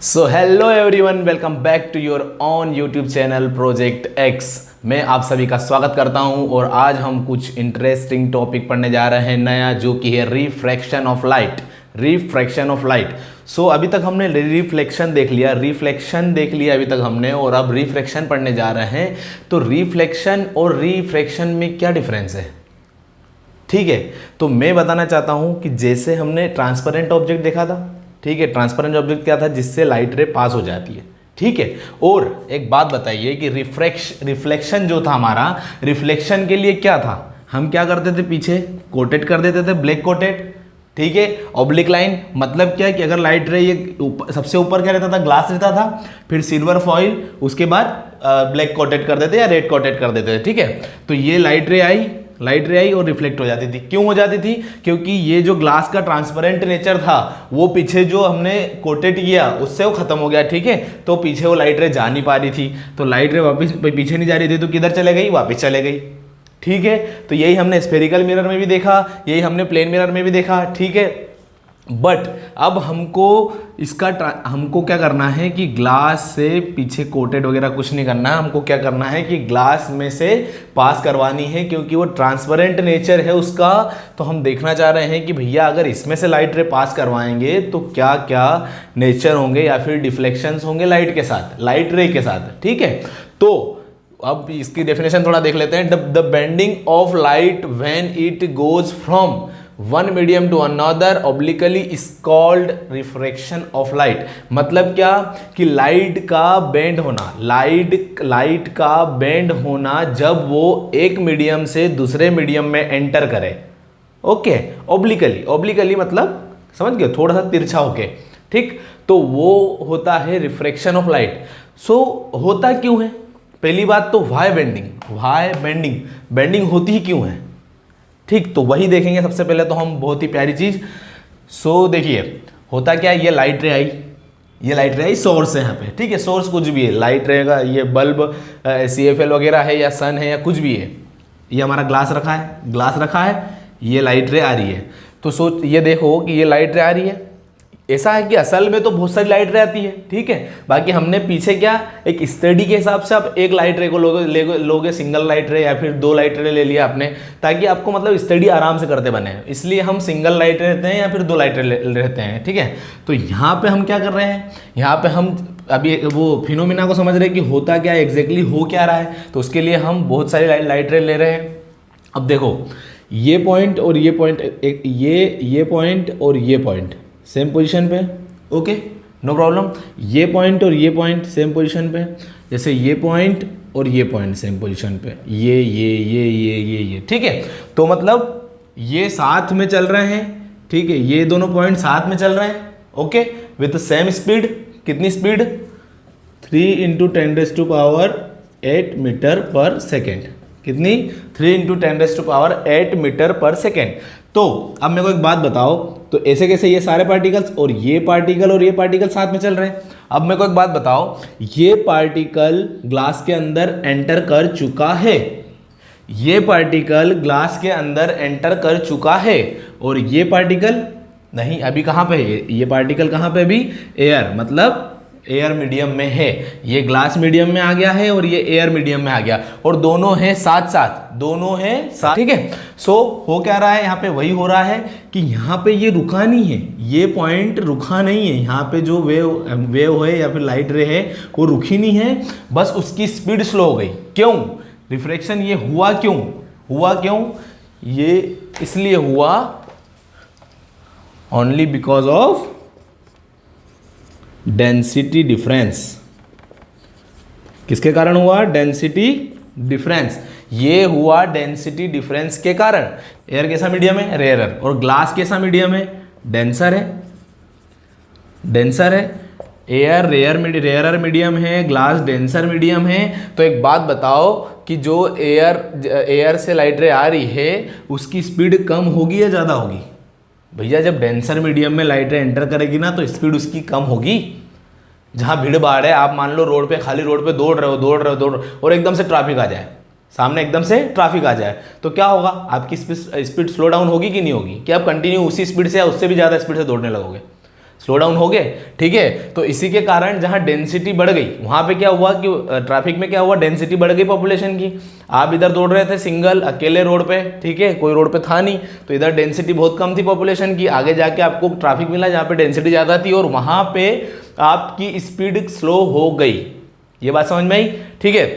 So hello everyone, welcome back to your own YouTube channel project X. मैं आप सभी का स्वागत करता हूं और आज हम कुछ इंटरेस्टिंग टॉपिक पढ़ने जा रहे हैं नया, जो कि है refraction of light. Refraction of light. So अभी तक हमने रिफ्लेक्शन देख लिया, रिफ्लेक्शन देख लिया अभी तक हमने, और अब रिफ्रैक्शन पढ़ने जा रहे हैं। तो रिफ्लेक्शन और रिफ्रैक्शन में क्या डिफरेंस है, ठीक है। तो मैं बताना चाहता हूं कि जैसे हमने ट्रांसपेरेंट ऑब्जेक्ट देखा था, ठीक है। ट्रांसपेरेंट ऑब्जेक्ट क्या था, जिससे लाइट रे पास हो जाती है, ठीक है। और एक बात बताइए कि रिफ्लेक्शन जो था हमारा, रिफ्लेक्शन के लिए क्या था, हम क्या करते थे, पीछे कोटेड कर देते थे, ब्लैक कोटेड, ठीक है। ऑब्लिक लाइन मतलब क्या है कि अगर लाइट रे ये सबसे ऊपर क्या रहता था, ग्लास रहता था, फिर सिल्वर फॉइल, उसके बाद ब्लैक कोटेड कर देते या रेड कोटेड कर देते थे, ठीक है। तो ये लाइट रे आई और रिफ्लेक्ट हो जाती थी। क्यों हो जाती थी? क्योंकि ये जो ग्लास का ट्रांसपेरेंट नेचर था, वो पीछे जो हमने कोटेड किया उससे वो खत्म हो गया, ठीक है। तो पीछे वो लाइट रे जा नहीं पा रही थी, तो लाइट रे वापस पीछे नहीं जा रही थी, तो किधर चले गई, वापस चले गई, ठीक है। तो यही हमने स्फेरिकल मिरर में भी देखा, यही हमने प्लेन मिरर में भी देखा, ठीक है। बट अब हमको क्या करना है कि ग्लास से पीछे कोटेड वगैरह कुछ नहीं करना है, हमको क्या करना है कि ग्लास में से पास करवानी है, क्योंकि वो ट्रांसपेरेंट नेचर है उसका। तो हम देखना चाह रहे हैं कि भैया अगर इसमें से लाइट रे पास करवाएंगे तो क्या क्या नेचर होंगे या फिर डिफ्लेक्शंस होंगे लाइट के साथ, लाइट रे के साथ, ठीक है। तो अब इसकी डेफिनेशन थोड़ा देख लेते हैं। The bending of light when it goes from one medium to another obliquely is called refraction of light. मतलब क्या कि लाइट का बेंड होना, लाइट का बेंड होना जब वो एक मीडियम से दूसरे मीडियम में एंटर करे, ओके। ऑब्लिकली मतलब समझ गए, थोड़ा सा तिरछा होके, ठीक। तो वो होता है रिफ्रैक्शन ऑफ लाइट। सो होता क्यों है, पहली बात तो वाई बेंडिंग होती ही क्यों है, ठीक। तो वही देखेंगे सबसे पहले तो हम, बहुत ही प्यारी चीज। सो देखिए होता क्या है, ये लाइट रे आई सोर्स है यहाँ पे, ठीक है। सोर्स कुछ भी है, लाइट रहेगा, ये बल्ब CFL वगैरह है या सन है या कुछ भी है। ये हमारा ग्लास रखा है, ये लाइट रे आ रही है। तो ये देखो कि ये लाइट रे आ रही है। ऐसा है कि असल में तो बहुत सारी लाइट रे आती है, ठीक है। बाकी हमने पीछे क्या, एक स्टडी के हिसाब से आप एक लाइट रे को लोगे सिंगल लाइट रे या फिर दो लाइट रे ले लिया आपने, ताकि आपको मतलब स्टडी आराम से करते बने, इसलिए हम सिंगल लाइट रे रहते हैं या फिर दो लाइट रे रहते हैं, ठीक है। तो यहाँ पे हम क्या कर रहे हैं, यहाँ पे हम अभी वो फिनोमिना को समझ रहे हैं कि होता क्या है, एग्जैक्टली हो क्या रहा है। तो उसके लिए हम बहुत सारी लाइट रे ले रहे हैं। अब देखो ये पॉइंट और ये पॉइंट, ये पॉइंट और ये पॉइंट सेम पोजीशन पे, ओके, नो प्रॉब्लम। ये पॉइंट और ये पॉइंट सेम पोजीशन पे, जैसे ये पॉइंट और ये पॉइंट सेम पोजीशन पे, ये, ठीक है। तो मतलब ये साथ में चल रहे हैं, ठीक है। ये दोनों पॉइंट साथ में चल रहे हैं, ओके, विथ सेम स्पीड। कितनी स्पीड, 3 × 10⁸ मीटर पर सेकेंड। कितनी, 3 × 10⁸ मीटर पर सेकेंड। तो अब मेरे को एक बात बताओ, तो ऐसे कैसे ये सारे पार्टिकल्स और ये पार्टिकल साथ में चल रहे हैं। अब मेरे को एक बात बताओ, ये पार्टिकल ग्लास के अंदर एंटर कर चुका है, ये पार्टिकल ग्लास के अंदर एंटर कर चुका है, और ये पार्टिकल नहीं, अभी कहाँ पे है, ये पार्टिकल कहाँ पे, भी एयर, मतलब एयर मीडियम में है। ये ग्लास मीडियम में आ गया है और ये एयर मीडियम में आ गया, और दोनों हैं साथ, ठीक है। सो हो क्या रहा है यहाँ पे, वही हो रहा है कि यहाँ पे ये रुका नहीं है, ये पॉइंट रुका नहीं है, यहाँ पे जो वेव है या फिर लाइट रे है वो रुकी नहीं है, बस उसकी स्पीड स्लो हो गई। क्यों, रिफ्रैक्शन ये हुआ क्यों, ये इसलिए हुआ only because of density difference. किसके कारण हुआ, डेंसिटी डिफरेंस। ये हुआ डेंसिटी डिफरेंस के कारण। एयर कैसा मीडियम है, रेयरर, और ग्लास कैसा मीडियम है, डेंसर है। एयर रेयरर मीडियम है, ग्लास डेंसर मीडियम है। तो एक बात बताओ कि जो एयर से लाइट रे आ रही है उसकी स्पीड कम होगी या ज़्यादा होगी? भैया जब डेंसर मीडियम में लाइट रे एंटर करेगी ना, तो स्पीड उसकी कम होगी। जहाँ भीड़ भाड़ है, आप मान लो रोड पे, खाली रोड पे दौड़ रहे हो और एकदम से ट्रैफिक आ जाए, सामने एकदम से ट्रैफिक आ जाए, तो क्या होगा, आपकी स्पीड स्लो डाउन होगी कि नहीं होगी? कि आप कंटिन्यू उसी स्पीड से या उससे भी ज़्यादा स्पीड से दौड़ने लगोगे? स्लो डाउन हो गए, ठीक है। तो इसी के कारण जहाँ डेंसिटी बढ़ गई वहाँ पे क्या हुआ कि ट्रैफिक में क्या हुआ, डेंसिटी बढ़ गई पॉपुलेशन की। आप इधर दौड़ रहे थे सिंगल अकेले रोड पे, ठीक है, कोई रोड पे था नहीं, तो इधर डेंसिटी बहुत कम थी पॉपुलेशन की। आगे जाके आपको ट्रैफिक मिला जहाँ पे डेंसिटी ज़्यादा थी और वहाँ पे आपकी स्पीड स्लो हो गई। ये बात समझ में आई, ठीक है।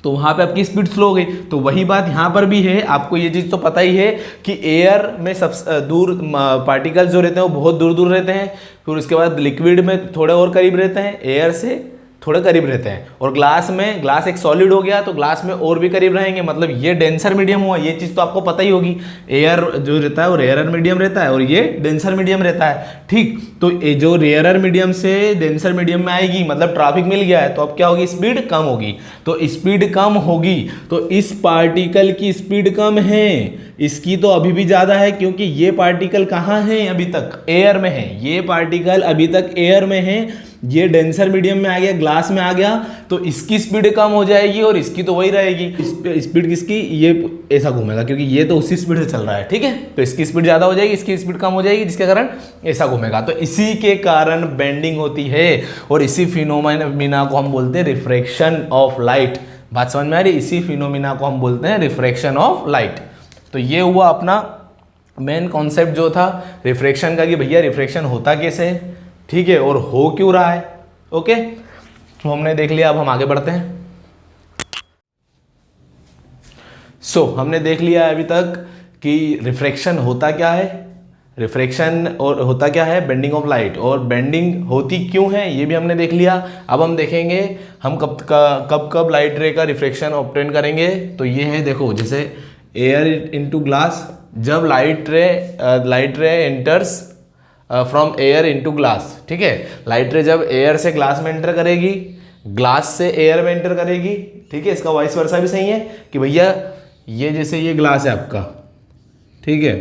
तो वहाँ पे आपकी स्पीड स्लो हो गई। तो वही बात यहाँ पर भी है, आपको ये चीज़ तो पता ही है कि एयर में सबसे दूर पार्टिकल्स जो रहते हैं वो बहुत दूर दूर रहते हैं, फिर उसके बाद लिक्विड में थोड़े और करीब रहते हैं, एयर से थोड़े करीब रहते हैं, और ग्लास में, ग्लास एक सॉलिड हो गया तो ग्लास में और भी करीब रहेंगे, मतलब ये डेंसर मीडियम हुआ। ये चीज़ तो आपको पता ही होगी, एयर जो रहता है वो रेयरर मीडियम रहता है और ये डेंसर मीडियम रहता है, ठीक। तो ये जो रेयरर मीडियम से डेंसर मीडियम में आएगी, मतलब ट्रैफिक मिल गया है, तो अब क्या होगी, स्पीड कम होगी। तो स्पीड कम होगी तो इस पार्टिकल की स्पीड कम है, इसकी तो अभी भी ज़्यादा है, क्योंकि ये पार्टिकल कहाँ है, अभी तक एयर में है। ये पार्टिकल अभी तक एयर में है, ये डेंसर मीडियम में आ गया, ग्लास में आ गया, तो इसकी स्पीड कम हो जाएगी और इसकी तो वही रहेगी। स्पीड किसकी, ये ऐसा घूमेगा क्योंकि ये तो उसी स्पीड से चल रहा है, ठीक है। तो इसकी स्पीड ज़्यादा हो जाएगी, इसकी स्पीड कम हो जाएगी, जिसके कारण ऐसा घूमेगा। तो इसी के कारण बेंडिंग होती है और इसी फिनोमिना को हम बोलते हैं रिफ्रैक्शन ऑफ लाइट। बात समझ में आ रही, इसी फिनोमिना को हम बोलते हैं रिफ्रैक्शन ऑफ लाइट। तो ये हुआ अपना मेन कॉन्सेप्ट जो था रिफ्रैक्शन का, कि भैया रिफ्रैक्शन होता कैसे है, ठीक है, और हो क्यों रहा है। ओके, तो हमने देख लिया, अब हम आगे बढ़ते हैं। हमने देख लिया अभी तक कि रिफ्रैक्शन होता क्या है, रिफ्रैक्शन और होता क्या है, बेंडिंग ऑफ लाइट, और बेंडिंग होती क्यों है ये भी हमने देख लिया। अब हम देखेंगे हम कब लाइट रे का रिफ्रैक्शन ऑब्टेन करेंगे। तो ये है, देखो, जैसे एयर इनटू ग्लास, जब लाइट रे enters from air into glass, ठीक है। लाइट रे जब एयर से ग्लास में एंटर करेगी, ग्लास से एयर में एंटर करेगी, ठीक है। इसका वाइस वर्सा भी सही है कि भैया ये जैसे ये ग्लास है आपका, ठीक है,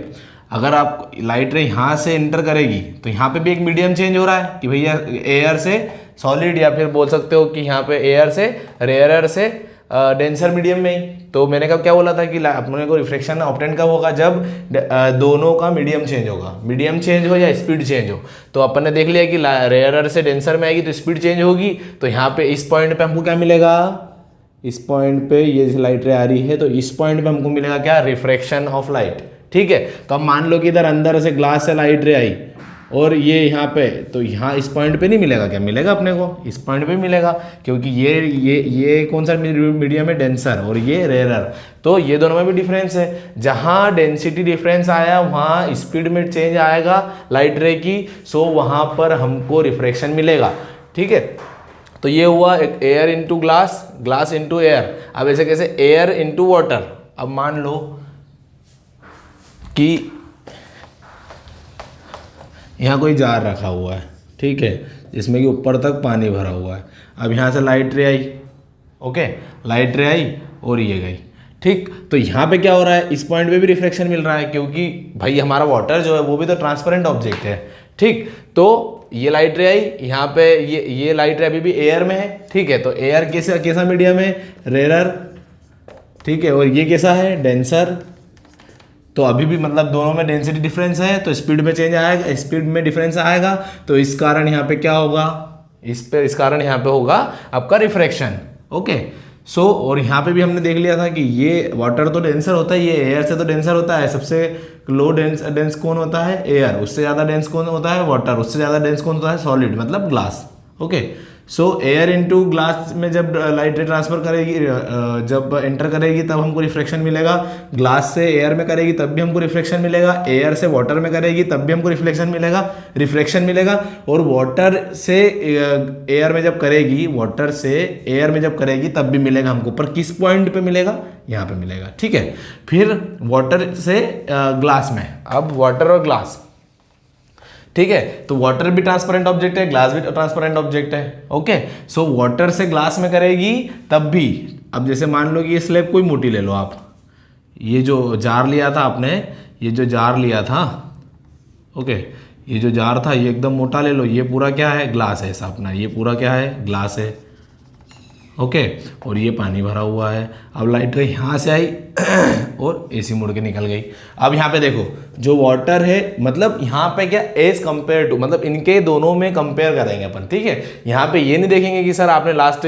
अगर आप लाइट रे यहाँ से एंटर करेगी तो यहाँ पे भी एक मीडियम चेंज हो रहा है कि भैया एयर से सॉलिड, या फिर बोल सकते हो कि यहाँ पे एयर से रेयरर से डेंसर मीडियम में ही। तो मैंने कब क्या बोला था कि अपने को रिफ्रैक्शन ऑब्टेन कब होगा, जब दोनों का मीडियम चेंज होगा, मीडियम चेंज हो या स्पीड चेंज हो। तो अपन ने देख लिया कि रेयरर से डेंसर में आएगी तो स्पीड चेंज होगी। तो यहाँ पे इस पॉइंट पे हमको क्या मिलेगा, इस पॉइंट पे ये लाइट रे आ रही है, तो इस पॉइंट पे हमको मिलेगा क्या, रिफ्रैक्शन ऑफ लाइट, ठीक है। तो अब मान लो कि इधर अंदर से ग्लास से लाइट रे आई और ये यहाँ पे, तो यहाँ इस पॉइंट पे नहीं मिलेगा, क्या मिलेगा अपने को, इस पॉइंट पे मिलेगा, क्योंकि ये कौन सा मीडियम है, डेंसर, और ये रेयरर। तो ये दोनों में भी डिफरेंस है, जहाँ डेंसिटी डिफरेंस आया वहाँ स्पीड में चेंज आएगा लाइट रे की, सो वहाँ पर हमको रिफ्रैक्शन मिलेगा, ठीक है। तो ये हुआ एक air into glass, glass into air. अब ऐसे कैसे, एयर इंटू वाटर। अब मान लो कि यहाँ कोई जार रखा हुआ है, ठीक है, जिसमें कि ऊपर तक पानी भरा हुआ है। अब यहाँ से लाइट रे आई, ओके, लाइट रे आई और ये गई, ठीक। तो यहाँ पे क्या हो रहा है, इस पॉइंट पे भी रिफ्लेक्शन मिल रहा है, क्योंकि भाई हमारा वाटर जो है वो भी तो ट्रांसपेरेंट ऑब्जेक्ट है, ठीक। तो ये लाइट रे आई, यहाँ पे ये लाइट रे अभी भी एयर में है, ठीक है। तो एयर कैसा मीडियम है, रेयरर, ठीक है, और ये कैसा है, डेंसर। तो अभी भी मतलब दोनों में डेंसिटी डिफरेंस है, तो स्पीड में चेंज आएगा, स्पीड में डिफरेंस आएगा, तो इस कारण यहाँ पे क्या होगा, इस कारण यहाँ पे होगा आपका रिफ्रैक्शन, ओके। और यहाँ पे भी हमने देख लिया था कि ये वाटर तो डेंसर होता है, ये एयर से तो डेंसर होता है। सबसे लो डेंस कौन होता है, एयर। उससे ज़्यादा डेंस कौन होता है, वाटर। उससे ज़्यादा डेंस कौन होता है, सॉलिड, मतलब glass, okay. Air into glass में जब लाइट रे ट्रांसफर करेगी, जब एंटर करेगी तब हमको रिफ्रैक्शन मिलेगा। ग्लास से एयर में करेगी तब भी हमको रिफ्रैक्शन मिलेगा। एयर से वाटर में करेगी तब भी हमको रिफ्रैक्शन मिलेगा। और वाटर से एयर में जब करेगी, वाटर से एयर में जब करेगी तब भी मिलेगा हमको। पर किस पॉइंट पे मिलेगा, यहाँ पे मिलेगा, ठीक है। फिर वाटर से ग्लास में, अब वाटर और ग्लास, ठीक है। तो वाटर भी ट्रांसपेरेंट ऑब्जेक्ट है, ग्लास भी ट्रांसपेरेंट ऑब्जेक्ट है, ओके। वाटर से ग्लास में करेगी तब भी, अब जैसे मान लो कि ये स्लैब कोई मोटी ले लो आप, ये जो जार लिया था आपने, ये जो जार लिया था, ओके, ये जो जार था ये एकदम मोटा ले लो, ये पूरा क्या है, ग्लास है ऐसा अपना, ये पूरा क्या है, ग्लास है, ओके, और ये पानी भरा हुआ है। अब लाइट रे यहाँ से आई और एसी मुड़ के निकल गई। अब यहाँ पे देखो जो वाटर है, मतलब यहाँ पे क्या एज कंपेयर टू, मतलब इनके दोनों में कंपेयर करेंगे अपन, ठीक है। यहाँ पे ये नहीं देखेंगे कि सर आपने लास्ट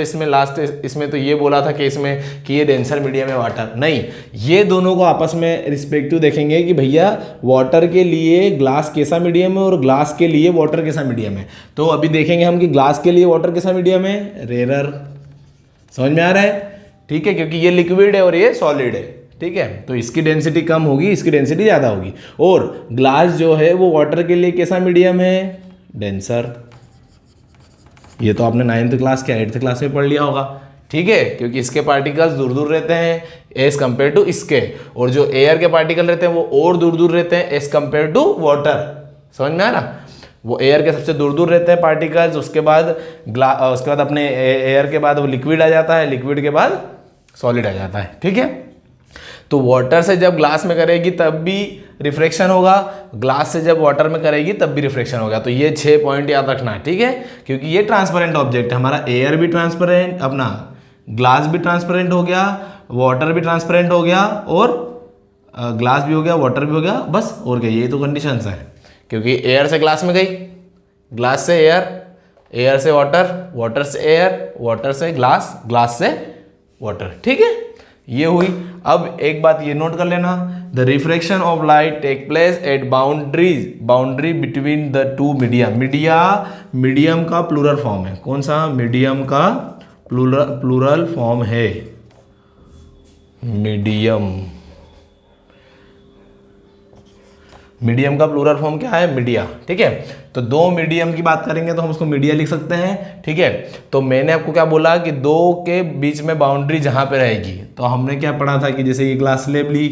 इसमें तो ये बोला था कि इसमें कि ये डेंसर मीडियम है वाटर, नहीं, ये दोनों को आपस में रिस्पेक्टिव देखेंगे कि भैया वाटर के लिए ग्लास कैसा मीडियम है और ग्लास के लिए वाटर कैसा मीडियम है। तो अभी देखेंगे हम कि ग्लास के लिए वाटर कैसा मीडियम है, रेयर। समझ में आ रहा है, ठीक है, क्योंकि ये लिक्विड है और ये सॉलिड है, ठीक है, तो इसकी डेंसिटी कम होगी, इसकी डेंसिटी ज़्यादा होगी। और ग्लास जो है वो वाटर के लिए कैसा मीडियम है, डेंसर। ये तो आपने 9th क्लास के 8th क्लास में पढ़ लिया होगा, ठीक है, क्योंकि इसके पार्टिकल्स दूर दूर रहते हैं एज कंपेयर टू इसके, और जो एयर के पार्टिकल रहते हैं वो और दूर दूर रहते हैं एज कंपेयर टू वाटर। समझ में आ रहा, वो एयर के सबसे दूर दूर रहते हैं पार्टिकल्स, उसके बाद अपने एयर के बाद वो लिक्विड आ जाता है, लिक्विड के बाद सॉलिड आ जाता है, ठीक है। तो वाटर से जब ग्लास में करेगी तब भी रिफ्रैक्शन होगा, ग्लास से जब वाटर में करेगी तब भी रिफ्रैक्शन होगा। तो ये 6 पॉइंट याद रखना है, ठीक है, क्योंकि ये ट्रांसपेरेंट ऑब्जेक्ट है हमारा। एयर भी ट्रांसपेरेंट, अपना ग्लास भी ट्रांसपेरेंट हो गया, वाटर भी ट्रांसपेरेंट हो गया, और ग्लास भी हो गया, वाटर भी हो गया, बस और क्या, ये तो कंडीशंस है। क्योंकि एयर से ग्लास में गई, ग्लास से एयर, एयर से वाटर, वाटर से एयर, वाटर से ग्लास, ग्लास से वाटर, ठीक है, ये हुई। अब एक बात ये नोट कर लेना, the refraction of light take place at boundary between the two medium. Medium का प्लूरल फॉर्म है, कौन सा, मीडियम का प्लूरल फॉर्म है, मीडियम का प्लूरल फॉर्म क्या है, मीडिया, ठीक है। तो दो मीडियम की बात करेंगे तो हम उसको मीडिया लिख सकते हैं, ठीक है। तो मैंने आपको क्या बोला कि दो के बीच में बाउंड्री जहां पे रहेगी, तो हमने क्या पढ़ा था कि जैसे ये ग्लास स्लेब ली,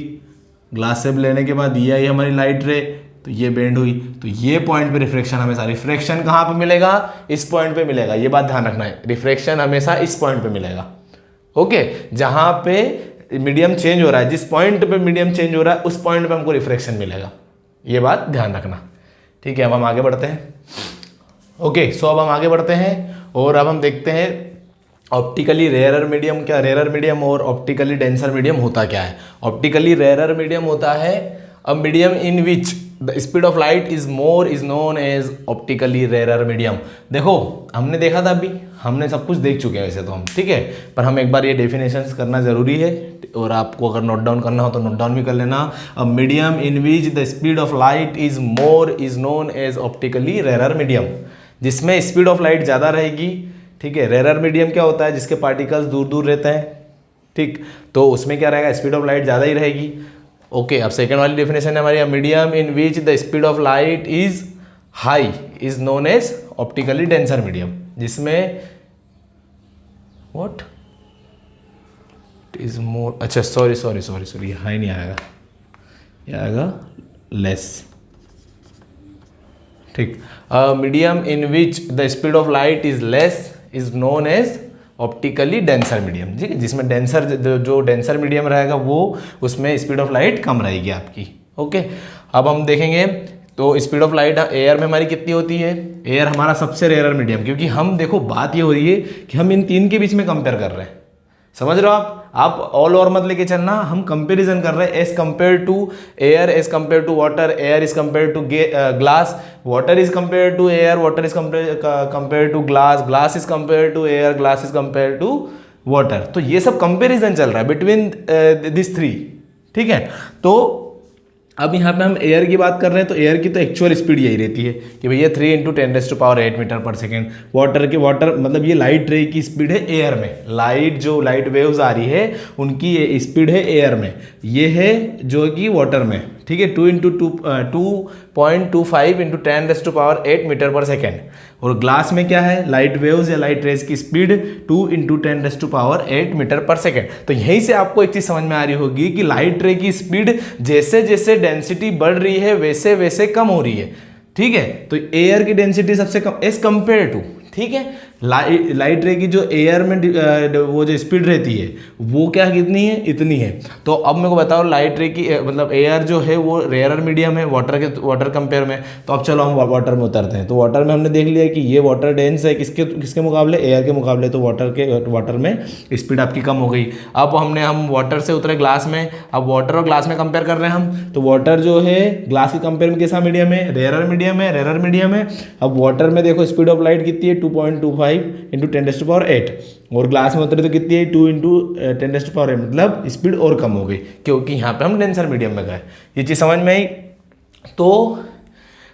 ग्लास स्लेब लेने के बाद ये आई हमारी लाइट रे, तो ये बेंड हुई, तो ये पॉइंट पे रिफ्रैक्शन हमेशा, रिफ्रैक्शन कहाँ पे मिलेगा, इस पॉइंट पे मिलेगा, ये बात ध्यान रखना है, रिफ्रैक्शन हमेशा इस पॉइंट पे मिलेगा, ओके। जहां पे मीडियम चेंज हो रहा है, जिस पॉइंट पे मीडियम चेंज हो रहा है उस पॉइंट पे हमको रिफ्रैक्शन मिलेगा, ये बात ध्यान रखना, ठीक है। अब हम आगे बढ़ते हैं, ओके। सो अब हम आगे बढ़ते हैं और अब हम देखते हैं ऑप्टिकली रेयरर मीडियम क्या, रेयरर मीडियम और ऑप्टिकली डेंसर मीडियम होता क्या है। ऑप्टिकली रेयरर मीडियम होता है a medium in which the speed of light is more is known as optically rarer medium. देखो हमने देखा था, अभी हमने सब कुछ देख चुके हैं वैसे तो हम, ठीक है, पर हम एक बार ये डेफिनेशंस करना जरूरी है, और आपको अगर नोट डाउन करना हो तो नोट डाउन भी कर लेना। A medium in which the speed of light is more is known as optically rarer medium, जिसमें स्पीड ऑफ लाइट ज़्यादा रहेगी, ठीक है। रेयरर मीडियम क्या होता है, जिसके पार्टिकल्स दूर दूर रहते हैं, ठीक, तो उसमें क्या रहेगा, स्पीड ऑफ लाइट ज़्यादा ही रहेगी, ओके। अब सेकेंड वाली डेफिनेशन है हमारी, medium in which the speed of light is high is known as optically denser medium, जिसमें व्हाट इज मोर, अच्छा सॉरी हाई नहीं आएगा, ये आएगा लेस, ठीक। Medium in which the speed of light is less is known as optically denser medium, ठीक है, जिसमें डेंसर जो डेंसर मीडियम रहेगा वो उसमें स्पीड ऑफ लाइट कम रहेगी आपकी, ओके। अब हम देखेंगे तो स्पीड ऑफ लाइट एयर में हमारी कितनी होती है, एयर हमारा सबसे रेयरर मीडियम, क्योंकि हम देखो बात ये हो रही है कि हम इन तीन के बीच में कंपेयर कर रहे हैं, समझ रहे हो आप ऑल ओवर मत लेके चलना, हम कंपैरिजन कर रहे हैं as compare to air, as compare to water, air is compare to glass, water is compare to air, water is compare to glass, glass is compare to air, glass is compare to water. तो ये सब comparison चल रहा है between this three, ठीक है। तो अब यहाँ पे हम एयर की बात कर रहे हैं, तो एयर की तो एक्चुअल स्पीड यही रहती है कि भैया 3 × 10⁸ मीटर पर सेकेंड। वाटर मतलब ये लाइट रे की स्पीड है एयर में, लाइट वेव्स आ रही है उनकी ये स्पीड है एयर में, ये है जो कि वाटर में, ठीक है, 2.25 × 10⁸ मीटर पर सेकेंड। और ग्लास में क्या है, लाइट वेव्स या लाइट रेज की स्पीड 2 × 10⁸ मीटर पर सेकेंड। तो यहीं से आपको एक चीज समझ में आ रही होगी कि लाइट रे की स्पीड जैसे जैसे डेंसिटी बढ़ रही है वैसे वैसे कम हो रही है, ठीक है। तो एयर की डेंसिटी सबसे कम एज कंपेयर टू, ठीक है। लाइट रे की जो एयर में वो जो स्पीड रहती है वो क्या कितनी है, इतनी है। तो अब मेरे को बताओ लाइट रे की मतलब एयर जो है वो रेयर मीडियम है वाटर कंपेयर में। तो अब चलो हम वाटर में उतरते हैं। तो वाटर में हमने देख लिया कि ये वाटर डेंस है किसके मुकाबले, एयर के मुकाबले। तो वाटर में स्पीड आपकी कम हो गई। अब हम वाटर से उतरे ग्लास में। अब वाटर और ग्लास में कंपेयर कर रहे हैं हम। तो वाटर जो है ग्लास के कंपेयर में कैसा मीडियम है, रेयर मीडियम है। अब वाटर में देखो स्पीड ऑफ लाइट कितनी है 2.25 इंटू 10⁸ और ग्लास में उतरे तो कितनी है 2 इंटू 10⁸, मतलब स्पीड और कम हो गई क्योंकि यहाँ पे हम डेंसर मीडियम में गए। ये चीज़ समझ में आई। तो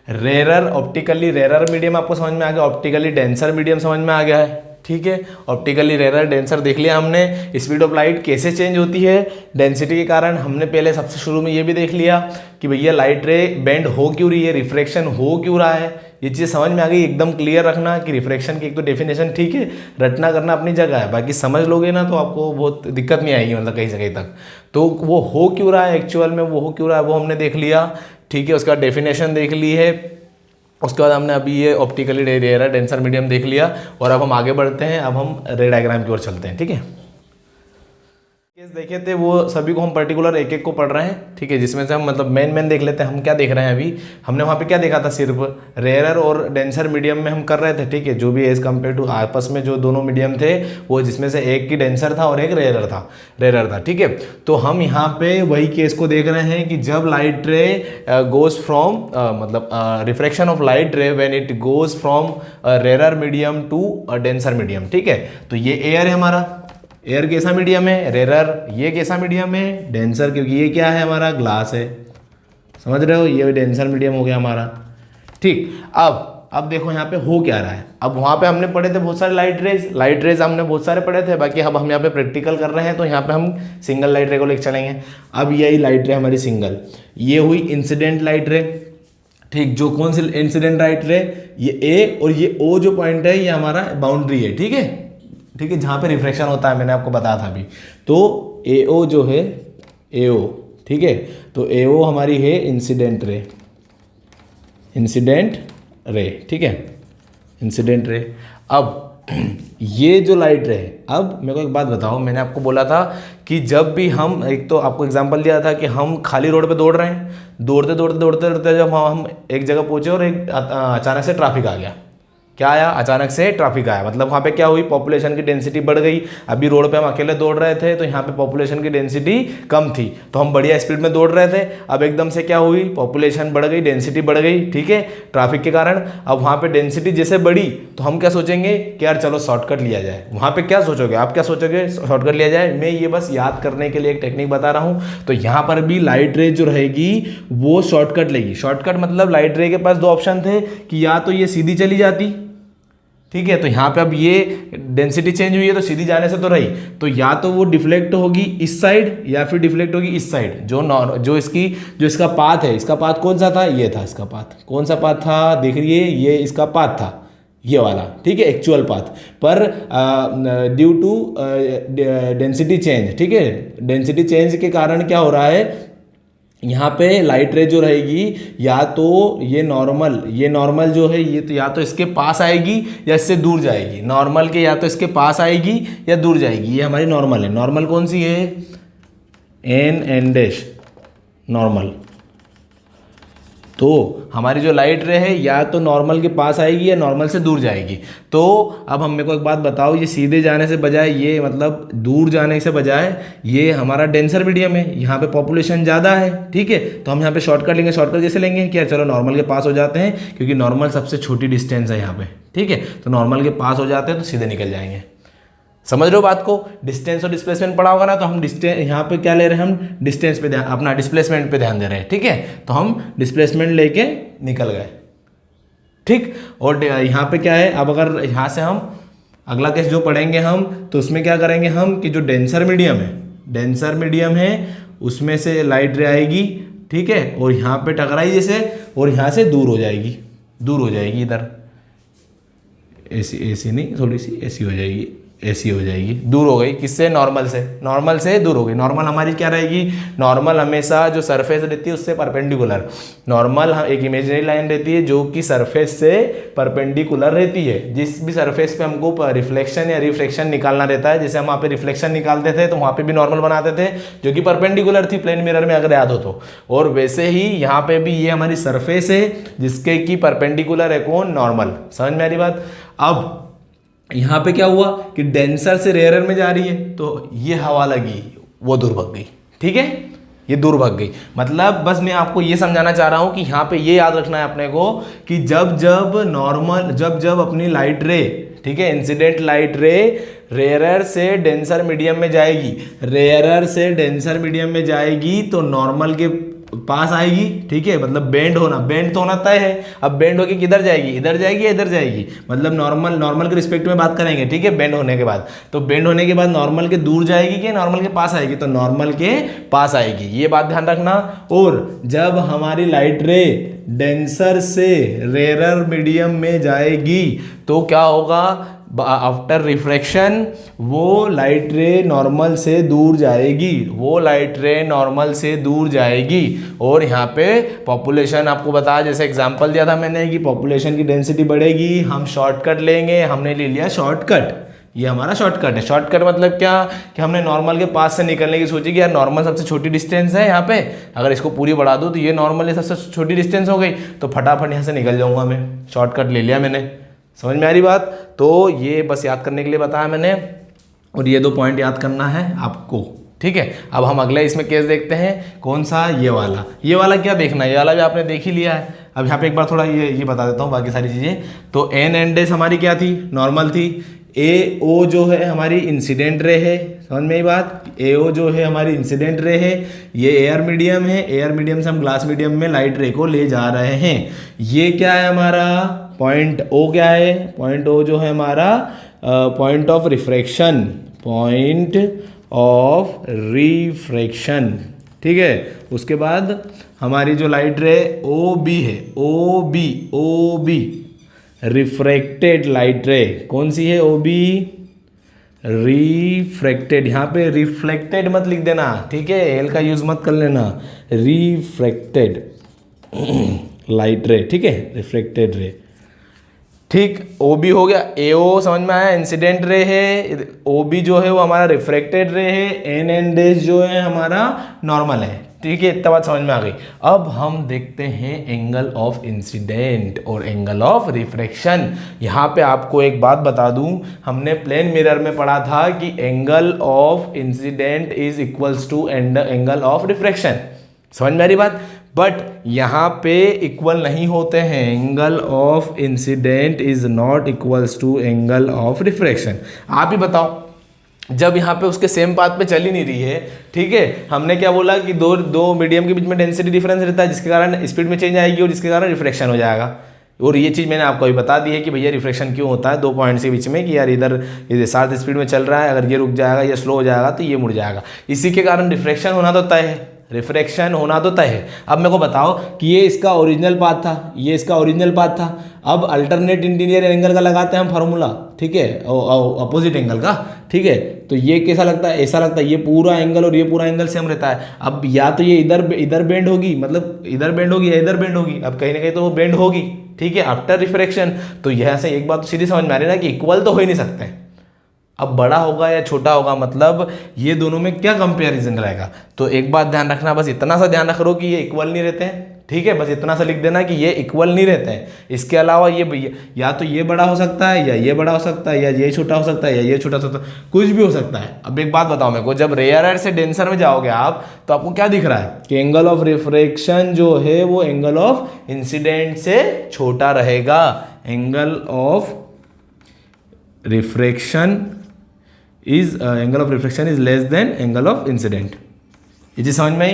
ऑप्टिकली रेयर मीडियम आपको समझ में आ गया, ऑप्टिकली डेंसर मीडियम समझ में आ गया है, ठीक है। ऑप्टिकली रेयर डेंसर देख लिया हमने। स्पीड ऑफ लाइट कैसे चेंज होती है, डेंसिटी के कारण। हमने पहले सबसे शुरू में ये भी देख लिया कि भैया लाइट रे बेंड हो क्यों रही है, रिफ्रैक्शन हो क्यों रहा है। ये चीज़ समझ में आ गई। एकदम क्लियर रखना कि रिफ्रैक्शन की एक तो डेफिनेशन ठीक है, रटना करना अपनी जगह है, बाकी समझ लोगे ना तो आपको बहुत दिक्कत नहीं आएगी, मतलब कहीं से कहीं तक। तो वो हो क्यों रहा है एक्चुअल में, वो हो क्यों रहा है वो हमने देख लिया, ठीक है। उसका डेफिनेशन देख ली है। उसके बाद हमने अभी ये ऑप्टिकली रेयर डेंसर मीडियम देख लिया। और अब हम आगे बढ़ते हैं, अब हम रे डायग्राम की ओर चलते हैं, ठीक है। केस देखे थे वो सभी को हम पर्टिकुलर एक एक को पढ़ रहे हैं, ठीक है। जिसमें से हम मतलब मेन देख लेते हैं। हम क्या देख रहे हैं अभी, हमने वहाँ पे क्या देखा था, सिर्फ रेयर और डेंसर मीडियम में हम कर रहे थे, ठीक है। जो भी एज कम्पेयर टू आपस में जो दोनों मीडियम थे वो जिसमें से एक की डेंसर था और एक रेयर था, ठीक है। तो हम यहाँ पे वही केस को देख रहे हैं कि जब लाइट रे गोज फ्रॉम मतलब refraction of light ray when it goes from rare medium to denser medium, ठीक है। तो ये एयर है हमारा, एयर कैसा मीडियम है, रेयर। ये कैसा मीडियम है, डेंसर, क्योंकि ये क्या है हमारा, ग्लास है, समझ रहे हो। ये डेंसर मीडियम हो गया हमारा, ठीक। अब देखो यहाँ पे हो क्या रहा है। अब वहाँ पे हमने पढ़े थे बहुत सारे लाइट रेज हमने बहुत सारे पढ़े थे। बाकी अब हम यहाँ पे प्रैक्टिकल कर रहे हैं तो यहाँ पे हम सिंगल लाइट रे को लेकर चलेंगे। अब यही लाइट रे हमारी सिंगल, ये हुई इंसिडेंट लाइट रे, ठीक। जो कौन सी इंसिडेंट लाइट रे, ये ए और ये ओ जो पॉइंट है ये हमारा बाउंड्री है, ठीक है, ठीक है, जहाँ पे रिफ्रैक्शन होता है, मैंने आपको बताया था अभी। तो AO जो है AO, ठीक है। तो AO हमारी है इंसिडेंट रे, ठीक है, इंसिडेंट रे। अब ये जो लाइट रे है, अब मेरे को एक बात बताओ, मैंने आपको बोला था कि जब भी हम, एक तो आपको एग्जांपल दिया था कि हम खाली रोड पे दौड़ रहे हैं, दौड़ते जब हम एक जगह पहुंचे और एक अचानक से ट्रैफिक आ गया। क्या आया, अचानक से ट्रैफिक आया, मतलब वहाँ पे क्या हुई, पॉपुलेशन की डेंसिटी बढ़ गई। अभी रोड पे हम अकेले दौड़ रहे थे तो यहाँ पे पॉपुलेशन की डेंसिटी कम थी तो हम बढ़िया स्पीड में दौड़ रहे थे। अब एकदम से क्या हुई, पॉपुलेशन बढ़ गई, डेंसिटी बढ़ गई, ठीक है, ट्रैफिक के कारण। अब वहाँ पे डेंसिटी जैसे बढ़ी तो हम क्या सोचेंगे कि यार चलो शॉर्टकट लिया जाए। वहाँ पे क्या सोचोगे आप, क्या सोचोगे, शॉर्टकट लिया जाए। मैं ये बस याद करने के लिए एक टेक्निक बता रहा हूँ। तो यहाँ पर भी लाइट रे जो रहेगी वो शॉर्टकट लेगी। शॉर्टकट मतलब लाइट रे के पास दो ऑप्शन थे कि या तो ये सीधी चली जाती, ठीक है। तो यहाँ पे अब ये डेंसिटी चेंज हुई है तो सीधी जाने से तो रही, तो या तो वो डिफ्लेक्ट होगी इस साइड या फिर डिफ्लेक्ट होगी इस साइड। जो इसका पाथ है, इसका पाथ कौन सा था, ये था इसका पाथ। कौन सा पाथ था, देख रही है, ये इसका पाथ था, ये वाला, ठीक है, एक्चुअल पाथ। पर ड्यू टू डेंसिटी चेंज, ठीक है, डेंसिटी चेंज के कारण क्या हो रहा है, यहाँ पे लाइट रे जो रहेगी या तो ये नॉर्मल जो है ये तो या तो इसके पास आएगी या इससे दूर जाएगी। नॉर्मल के या तो इसके पास आएगी या दूर जाएगी। ये हमारी नॉर्मल है। नॉर्मल कौन सी है, एन डैश नॉर्मल। तो हमारी जो लाइट रे है या तो नॉर्मल के पास आएगी या नॉर्मल से दूर जाएगी। तो अब हम मेरे को एक बात बताओ, ये सीधे जाने से बजाय, ये मतलब दूर जाने से बजाय ये हमारा डेंसर मीडियम है, यहाँ पे पॉपुलेशन ज़्यादा है, ठीक है। तो हम यहाँ पे शॉर्टकट लेंगे। शॉर्टकट जैसे लेंगे क्या, चलो नॉर्मल के पास हो जाते हैं क्योंकि नॉर्मल सबसे छोटी डिस्टेंस है यहाँ पे, ठीक है। तो नॉर्मल के पास हो जाते हैं तो सीधे निकल जाएंगे। समझ रहे हो बात को। डिस्टेंस और डिस्प्लेसमेंट पढ़ा होगा ना, तो हम यहाँ पे क्या ले रहे हैं, हम डिस्टेंस पे ध्यान, अपना डिस्प्लेसमेंट पे ध्यान दे रहे हैं, ठीक है। तो हम डिस्प्लेसमेंट लेके निकल गए, ठीक। और यहाँ पे क्या है, अब अगर यहाँ से हम अगला केस जो पढ़ेंगे हम, तो उसमें क्या करेंगे हम कि जो डेंसर मीडियम है उसमें से लाइट रे आएगी, ठीक है, और यहाँ पे टकराई जैसे, और यहाँ से दूर हो जाएगी इधर, ऐसी नहीं, थोड़ी सी ऐसी हो जाएगी, ऐसी हो जाएगी, दूर हो गई किससे, नॉर्मल से, नॉर्मल से दूर हो गई। नॉर्मल हमारी क्या रहेगी, नॉर्मल हमेशा जो सरफेस रहती है उससे परपेंडिकुलर, नॉर्मल एक इमेजिनरी लाइन रहती है जो कि सरफेस से परपेंडिकुलर रहती है। जिस भी सरफेस पे हमको रिफ्लेक्शन या रिफ्लेक्शन निकालना रहता है, जैसे हम वहाँ पे रिफ्लेक्शन निकालते थे तो वहाँ पे भी नॉर्मल बनाते थे जो कि परपेंडिकुलर थी प्लेन मिरर में, अगर याद हो तो। और वैसे ही यहाँ पे भी ये हमारी सरफेस है जिसके की परपेंडिकुलर है कौन, नॉर्मल। समझ में आ रही बात। अब यहाँ पे क्या हुआ कि डेंसर से रेयरर में जा रही है, तो ये हवा लगी वो दूर भाग गई, ठीक है, ये दूर भाग गई। मतलब बस मैं आपको ये समझाना चाह रहा हूँ कि यहाँ पे ये याद रखना है अपने को कि जब जब नॉर्मल, जब जब अपनी लाइट रे, ठीक है, इंसिडेंट लाइट रे रेयरर से डेंसर मीडियम में जाएगी, रेयरर से डेंसर मीडियम में जाएगी तो नॉर्मल के पास आएगी, ठीक है, मतलब बेंड होना, बेंड तो होना तय है। अब बेंड होके किधर जाएगी, इधर जाएगी या इधर जाएगी, मतलब नॉर्मल के रिस्पेक्ट में बात करेंगे, ठीक है, बेंड होने के बाद। तो बेंड होने के बाद नॉर्मल के दूर जाएगी कि नॉर्मल के पास आएगी, तो नॉर्मल के पास आएगी, ये बात ध्यान रखना। और जब हमारी लाइट रे डेंसर से रेयरर मीडियम में जाएगी तो क्या होगा, आफ्टर रिफ्रैक्शन वो लाइट रे नॉर्मल से दूर जाएगी, वो लाइट रे नॉर्मल से दूर जाएगी। और यहाँ पे पॉपुलेशन आपको बताया, जैसे एग्जांपल दिया था मैंने कि पॉपुलेशन की डेंसिटी बढ़ेगी, हम शॉर्टकट लेंगे, हमने ले लिया शॉर्टकट, ये हमारा शॉर्टकट है। शॉर्टकट मतलब क्या कि हमने नॉर्मल के पास से निकलने की सोची कि यार नॉर्मल सबसे छोटी डिस्टेंस है यहाँ पे, अगर इसको पूरी बढ़ा दूँ तो ये नॉर्मल सबसे छोटी डिस्टेंस हो गई, तो फटाफट यहाँ से निकल जाऊँगा मैं, शॉर्टकट ले लिया मैंने। समझ में आ रही बात। तो ये बस याद करने के लिए बताया मैंने, और ये 2 पॉइंट याद करना है आपको, ठीक है। अब हम अगले इसमें केस देखते हैं, कौन सा, ये वाला। ये वाला क्या देखना है, ये वाला भी आपने देख ही लिया है। अब यहाँ पे एक बार थोड़ा ये बता देता हूँ बाकी सारी चीज़ें। तो एन एंड एस हमारी क्या थी, नॉर्मल थी। ए ओ जो है हमारी इंसिडेंट रे है, समझ में आई बात। ए ओ जो है हमारी इंसिडेंट रे है, ये एयर मीडियम है, एयर मीडियम से हम ग्लास मीडियम में लाइट रे को ले जा रहे हैं। ये क्या है हमारा पॉइंट ओ, क्या है पॉइंट ओ जो है हमारा point of refraction, point of refraction, ठीक है। उसके बाद हमारी जो लाइट रे ओ बी है, ओ बी रिफ्रैक्टेड लाइट रे कौन सी है, ओ बी रिफ्रैक्टेड, यहाँ पे रिफ्लेक्टेड मत लिख देना, ठीक है, एल का यूज मत कर लेना, रिफ्रैक्टेड लाइट रे, ठीक है, रिफ्रैक्टेड रे, ठीक। ओ बी हो गया, ए ओ समझ में आया, इंसिडेंट रे है, ओ बी जो है वो हमारा रिफ्रैक्टेड रे है, एन एंड एस जो है हमारा नॉर्मल है, ठीक है, इतना बात समझ में आ गई। अब हम देखते हैं एंगल ऑफ इंसिडेंट और एंगल ऑफ रिफ्रैक्शन। यहाँ पे आपको एक बात बता दूं, हमने प्लेन मिरर में पढ़ा था कि angle of incident is equals to angle of refraction, समझ में आ रही बात। बट यहाँ पे इक्वल नहीं होते हैं, angle of incident is not equals to angle of refraction. आप ही बताओ, जब यहाँ पे उसके सेम पाथ पे चल ही नहीं रही है, ठीक है, हमने क्या बोला कि दो मीडियम के बीच में डेंसिटी डिफरेंस रहता है जिसके कारण स्पीड में चेंज आएगी और जिसके कारण रिफ्रैक्शन हो जाएगा। और ये चीज़ मैंने आपको अभी बता दी है कि भैया रिफ्रैक्शन क्यों होता है 2 पॉइंट्स के बीच में, कि यार इधर साथ स्पीड में चल रहा है, अगर ये रुक जाएगा या स्लो हो जाएगा तो ये मुड़ जाएगा, इसी के कारण रिफ्रैक्शन होना तो तय है, रिफ्रैक्शन होना तो तय है। अब मेरे को बताओ कि ये इसका ओरिजिनल पाथ था, ये इसका ओरिजिनल पाथ था। अब अल्टरनेट इंटीरियर एंगल का लगाते हैं हम फार्मूला, ठीक है, अपोजिट एंगल का, ठीक है। तो ये कैसा लगता है, ऐसा लगता है, ये पूरा एंगल और ये पूरा एंगल सेम रहता है। अब या तो ये इधर बेंड होगी, मतलब इधर बेंड होगी या इधर बेंड होगी, अब कहीं ना कहीं तो वो बेंड होगी, ठीक है, आफ्टर रिफ्रैक्शन। तो यहाँ से एक बात तो सीधी समझ में आ रही है ना कि इक्वल तो हो ही नहीं सकते। अब बड़ा होगा या छोटा होगा, मतलब ये दोनों में क्या कंपैरिजन रहेगा। तो एक बात ध्यान रखना, बस इतना सा ध्यान रख लो कि ये इक्वल नहीं रहते हैं, ठीक है, बस इतना सा लिख देना कि ये इक्वल नहीं रहते हैं। इसके अलावा ये या तो ये बड़ा हो सकता है या ये बड़ा हो सकता है या ये छोटा हो सकता है या ये छोटा हो सकता है, कुछ भी हो सकता है। अब एक बात बताओ मेरे को, जब रेयरर से डेंसर में जाओगे आप तो आपको क्या दिख रहा है कि एंगल ऑफ रिफ्रैक्शन जो है वो एंगल ऑफ इंसिडेंट से छोटा रहेगा। Angle of refraction is angle of refraction is less than angle of incident. ये चीज समझ में आई,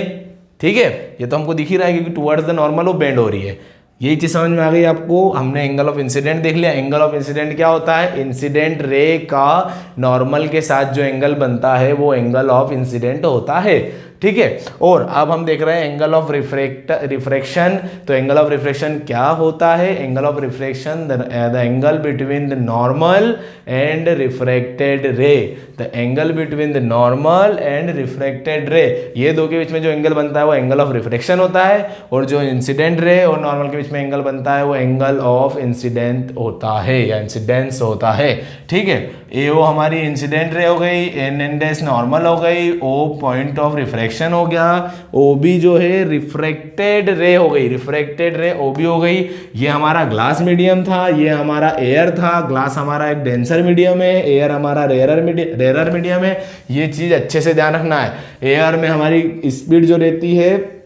ठीक है, ये तो हमको दिख ही रहा है क्योंकि टुवर्ड्स द नॉर्मल वो बेंड हो रही है। यही चीज समझ में आ गई आपको। हमने एंगल ऑफ इंसिडेंट देख लिया। एंगल ऑफ इंसिडेंट क्या होता है, इंसिडेंट रे का नॉर्मल के साथ जो एंगल बनता है वो एंगल ऑफ इंसिडेंट होता है। ठीक है। और अब हम देख रहे हैं एंगल ऑफ रिफ्रैक्शन। तो एंगल ऑफ रिफ्रैक्शन क्या होता है? Angle of refraction the angle between the normal and refracted रे, the angle between the normal and refracted रे, ये दो के बीच में जो एंगल बनता है वो एंगल ऑफ रिफ्रैक्शन होता है, और जो इंसिडेंट रे और नॉर्मल के बीच में एंगल बनता है वो एंगल ऑफ इंसिडेंट होता है या इंसिडेंस होता है, ठीक है। ए ओ हमारी इंसिडेंट रे हो गई, एन एन डैश नॉर्मल हो गई, ओ पॉइंट ऑफ रिफ्रैक्शन हो गया, ओ बी जो है रिफ्रैक्टेड रे हो गई, रिफ्रैक्टेड रे ओ बी हो गई। ये हमारा ग्लास मीडियम था, ये हमारा एयर था, ग्लास हमारा एक डेंसर मीडियम है, एयर हमारा रेयर मीडियम है। ये चीज़ अच्छे से ध्यान रखना है। एयर में हमारी स्पीड जो रहती है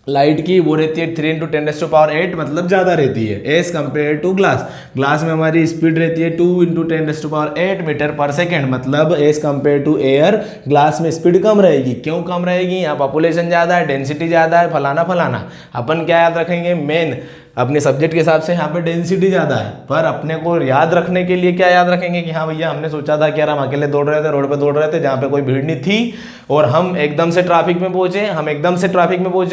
लाइट की वो रहती है 3 × 10⁸, मतलब ज़्यादा रहती है as compare to glass. Glass में हमारी स्पीड रहती है 2 × 10⁸ मीटर पर सेकेंड, मतलब as compare to air glass में स्पीड कम रहेगी। क्यों कम रहेगी? यहाँ पॉपुलेशन ज़्यादा है, डेंसिटी ज़्यादा है, फलाना फलाना। अपन क्या याद रखेंगे? मेन अपने सब्जेक्ट के हिसाब से यहाँ पे डेंसिटी ज़्यादा है, पर अपने को याद रखने के लिए क्या याद रखेंगे कि हाँ भैया हमने सोचा था कि यार हम अकेले दौड़ रहे थे, रोड पे दौड़ रहे थे जहाँ पे कोई भीड़ नहीं थी, और हम एकदम से ट्रैफिक में पहुंचे,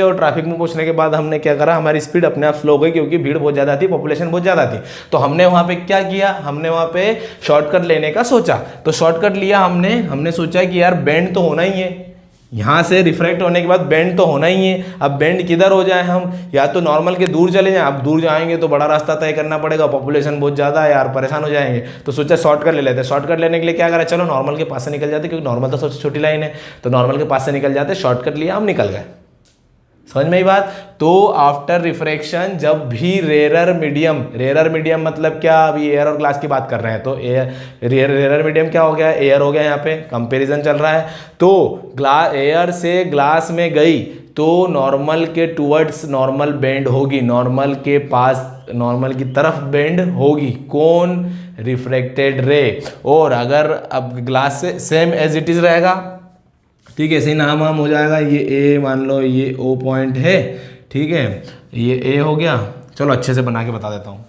और ट्रैफिक में पहुंचने के बाद हमने क्या करा, हमारी स्पीड अपने आप स्लो हो गई क्योंकि भीड़ बहुत ज़्यादा थी, पॉपुलेशन बहुत ज़्यादा थी। तो हमने वहाँ पे क्या किया? हमने वहाँ पे शॉर्टकट लेने का सोचा। तो शॉर्टकट लिया हमने सोचा कि यार बेंड तो होना ही है, यहाँ से रिफ्रैक्ट होने के बाद बेंड तो होना ही है। अब बेंड किधर हो जाए हम? या तो नॉर्मल के दूर चले जाएं, अब दूर जाएंगे तो बड़ा रास्ता तय करना पड़ेगा, पॉपुलेशन बहुत ज़्यादा है यार, परेशान हो जाएंगे। तो सोचा शॉर्टकट ले लेते हैं। शॉर्टकट लेने के लिए क्या करें? चलो नॉर्मल के पास से निकल जाते, क्योंकि नॉर्मल तो सबसे छोटी लाइन है, तो नॉर्मल के पास से निकल जाते। शॉर्टकट लिया, हम निकल गए। समझ में ही बात? तो आफ्टर रिफ्रैक्शन जब भी रेयर मीडियम मतलब क्या? अभी एयर और ग्लास की बात कर रहे हैं, तो रेयर मीडियम क्या हो गया? एयर हो गया। यहाँ पे कंपैरिजन चल रहा है। तो एयर से ग्लास में गई तो नॉर्मल के टुवर्ड्स नॉर्मल बेंड होगी, नॉर्मल के पास, नॉर्मल की तरफ बेंड होगी। कौन? रिफ्रैक्टेड रे। और अगर अब ग्लास से सेम एज इट इज रहेगा, ठीक है, ऐसे ही नाम हो जाएगा। ये ए मान लो, ये ओ पॉइंट है, ठीक है, ये ए हो गया। चलो अच्छे से बना के बता देता हूँ।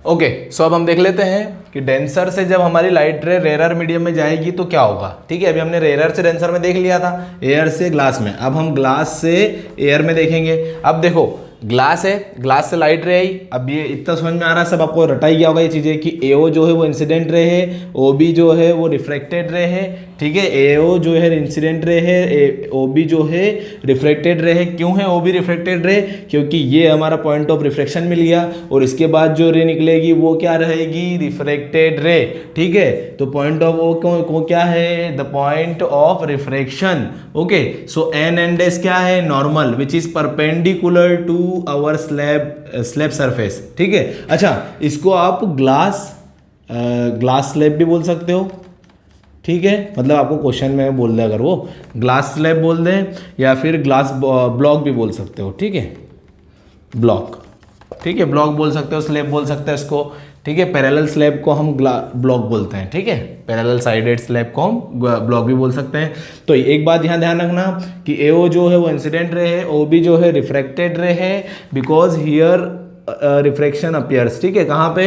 ओके, सो अब हम देख लेते हैं कि डेंसर से जब हमारी लाइट रे रेयर मीडियम में जाएगी तो क्या होगा। ठीक है, अभी हमने रेयर से डेंसर में देख लिया था, एयर से ग्लास में। अब हम ग्लास से एयर में देखेंगे। अब देखो ग्लास है, ग्लास से लाइट रे आई। अब ये इतना समझ में आ रहा है, सब आपको रटाई गया होगा ये चीज़ें कि एओ जो है वो इंसिडेंट रे है, ओबी जो है वो रिफ्रैक्टेड रे है। ठीक है, एओ जो है इंसिडेंट रे है, ओबी जो है रिफ्रैक्टेड रे है। क्यों है ओबी रिफ्रैक्टेड रे? क्योंकि ये हमारा पॉइंट ऑफ रिफ्रैक्शन मिल गया, और इसके बाद जो रे निकलेगी वो क्या रहेगी? रिफ्रैक्टेड रे। ठीक है, तो पॉइंट ऑफ वो क्या है? The point of refraction. Okay, so N and dash क्या है? Normal, which is perpendicular to our slab surface. ठीक है, अच्छा इसको आप ग्लास स्लैब भी बोल सकते हो। ठीक है, मतलब आपको क्वेश्चन में बोल दे, अगर वो ग्लास स्लैब बोल दें या फिर ग्लास ब्लॉक भी बोल सकते हो। ठीक है, ब्लॉक, ठीक है, ब्लॉक बोल सकते हो, स्लैब बोल सकते हो इसको। ठीक है, पैरेलल स्लैब को हम ब्लॉक बोलते हैं। ठीक है, पैरेलल साइडेड स्लैब को हम ब्लॉक भी बोल सकते हैं। तो एक बात यहाँ ध्यान रखना कि एओ जो है वो इंसिडेंट रे है, ओबी जो है रिफ्रैक्टेड रे है, बिकॉज हियर रिफ्रैक्शन अपीयर्स। ठीक है, कहाँ पे?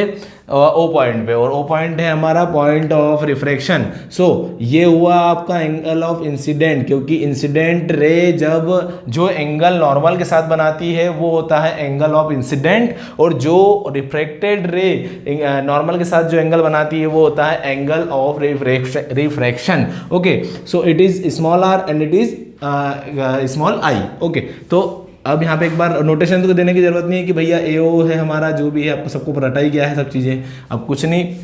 ओ पॉइंट पे, और ओ पॉइंट है हमारा पॉइंट ऑफ रिफ्रैक्शन। सो ये हुआ आपका एंगल ऑफ इंसिडेंट, क्योंकि इंसिडेंट रे जब जो एंगल नॉर्मल के साथ बनाती है वो होता है एंगल ऑफ इंसिडेंट, और जो रिफ्रैक्टेड रे नॉर्मल के साथ जो एंगल बनाती है वो होता है angle of refraction. Okay, so it is small r and it is small i. Okay, तो अब यहाँ पे एक बार नोटेशन तो देने की जरूरत नहीं है कि भैया एओ है हमारा, जो भी है आपको सबको रटा ही गया है सब चीज़ें। अब कुछ नहीं,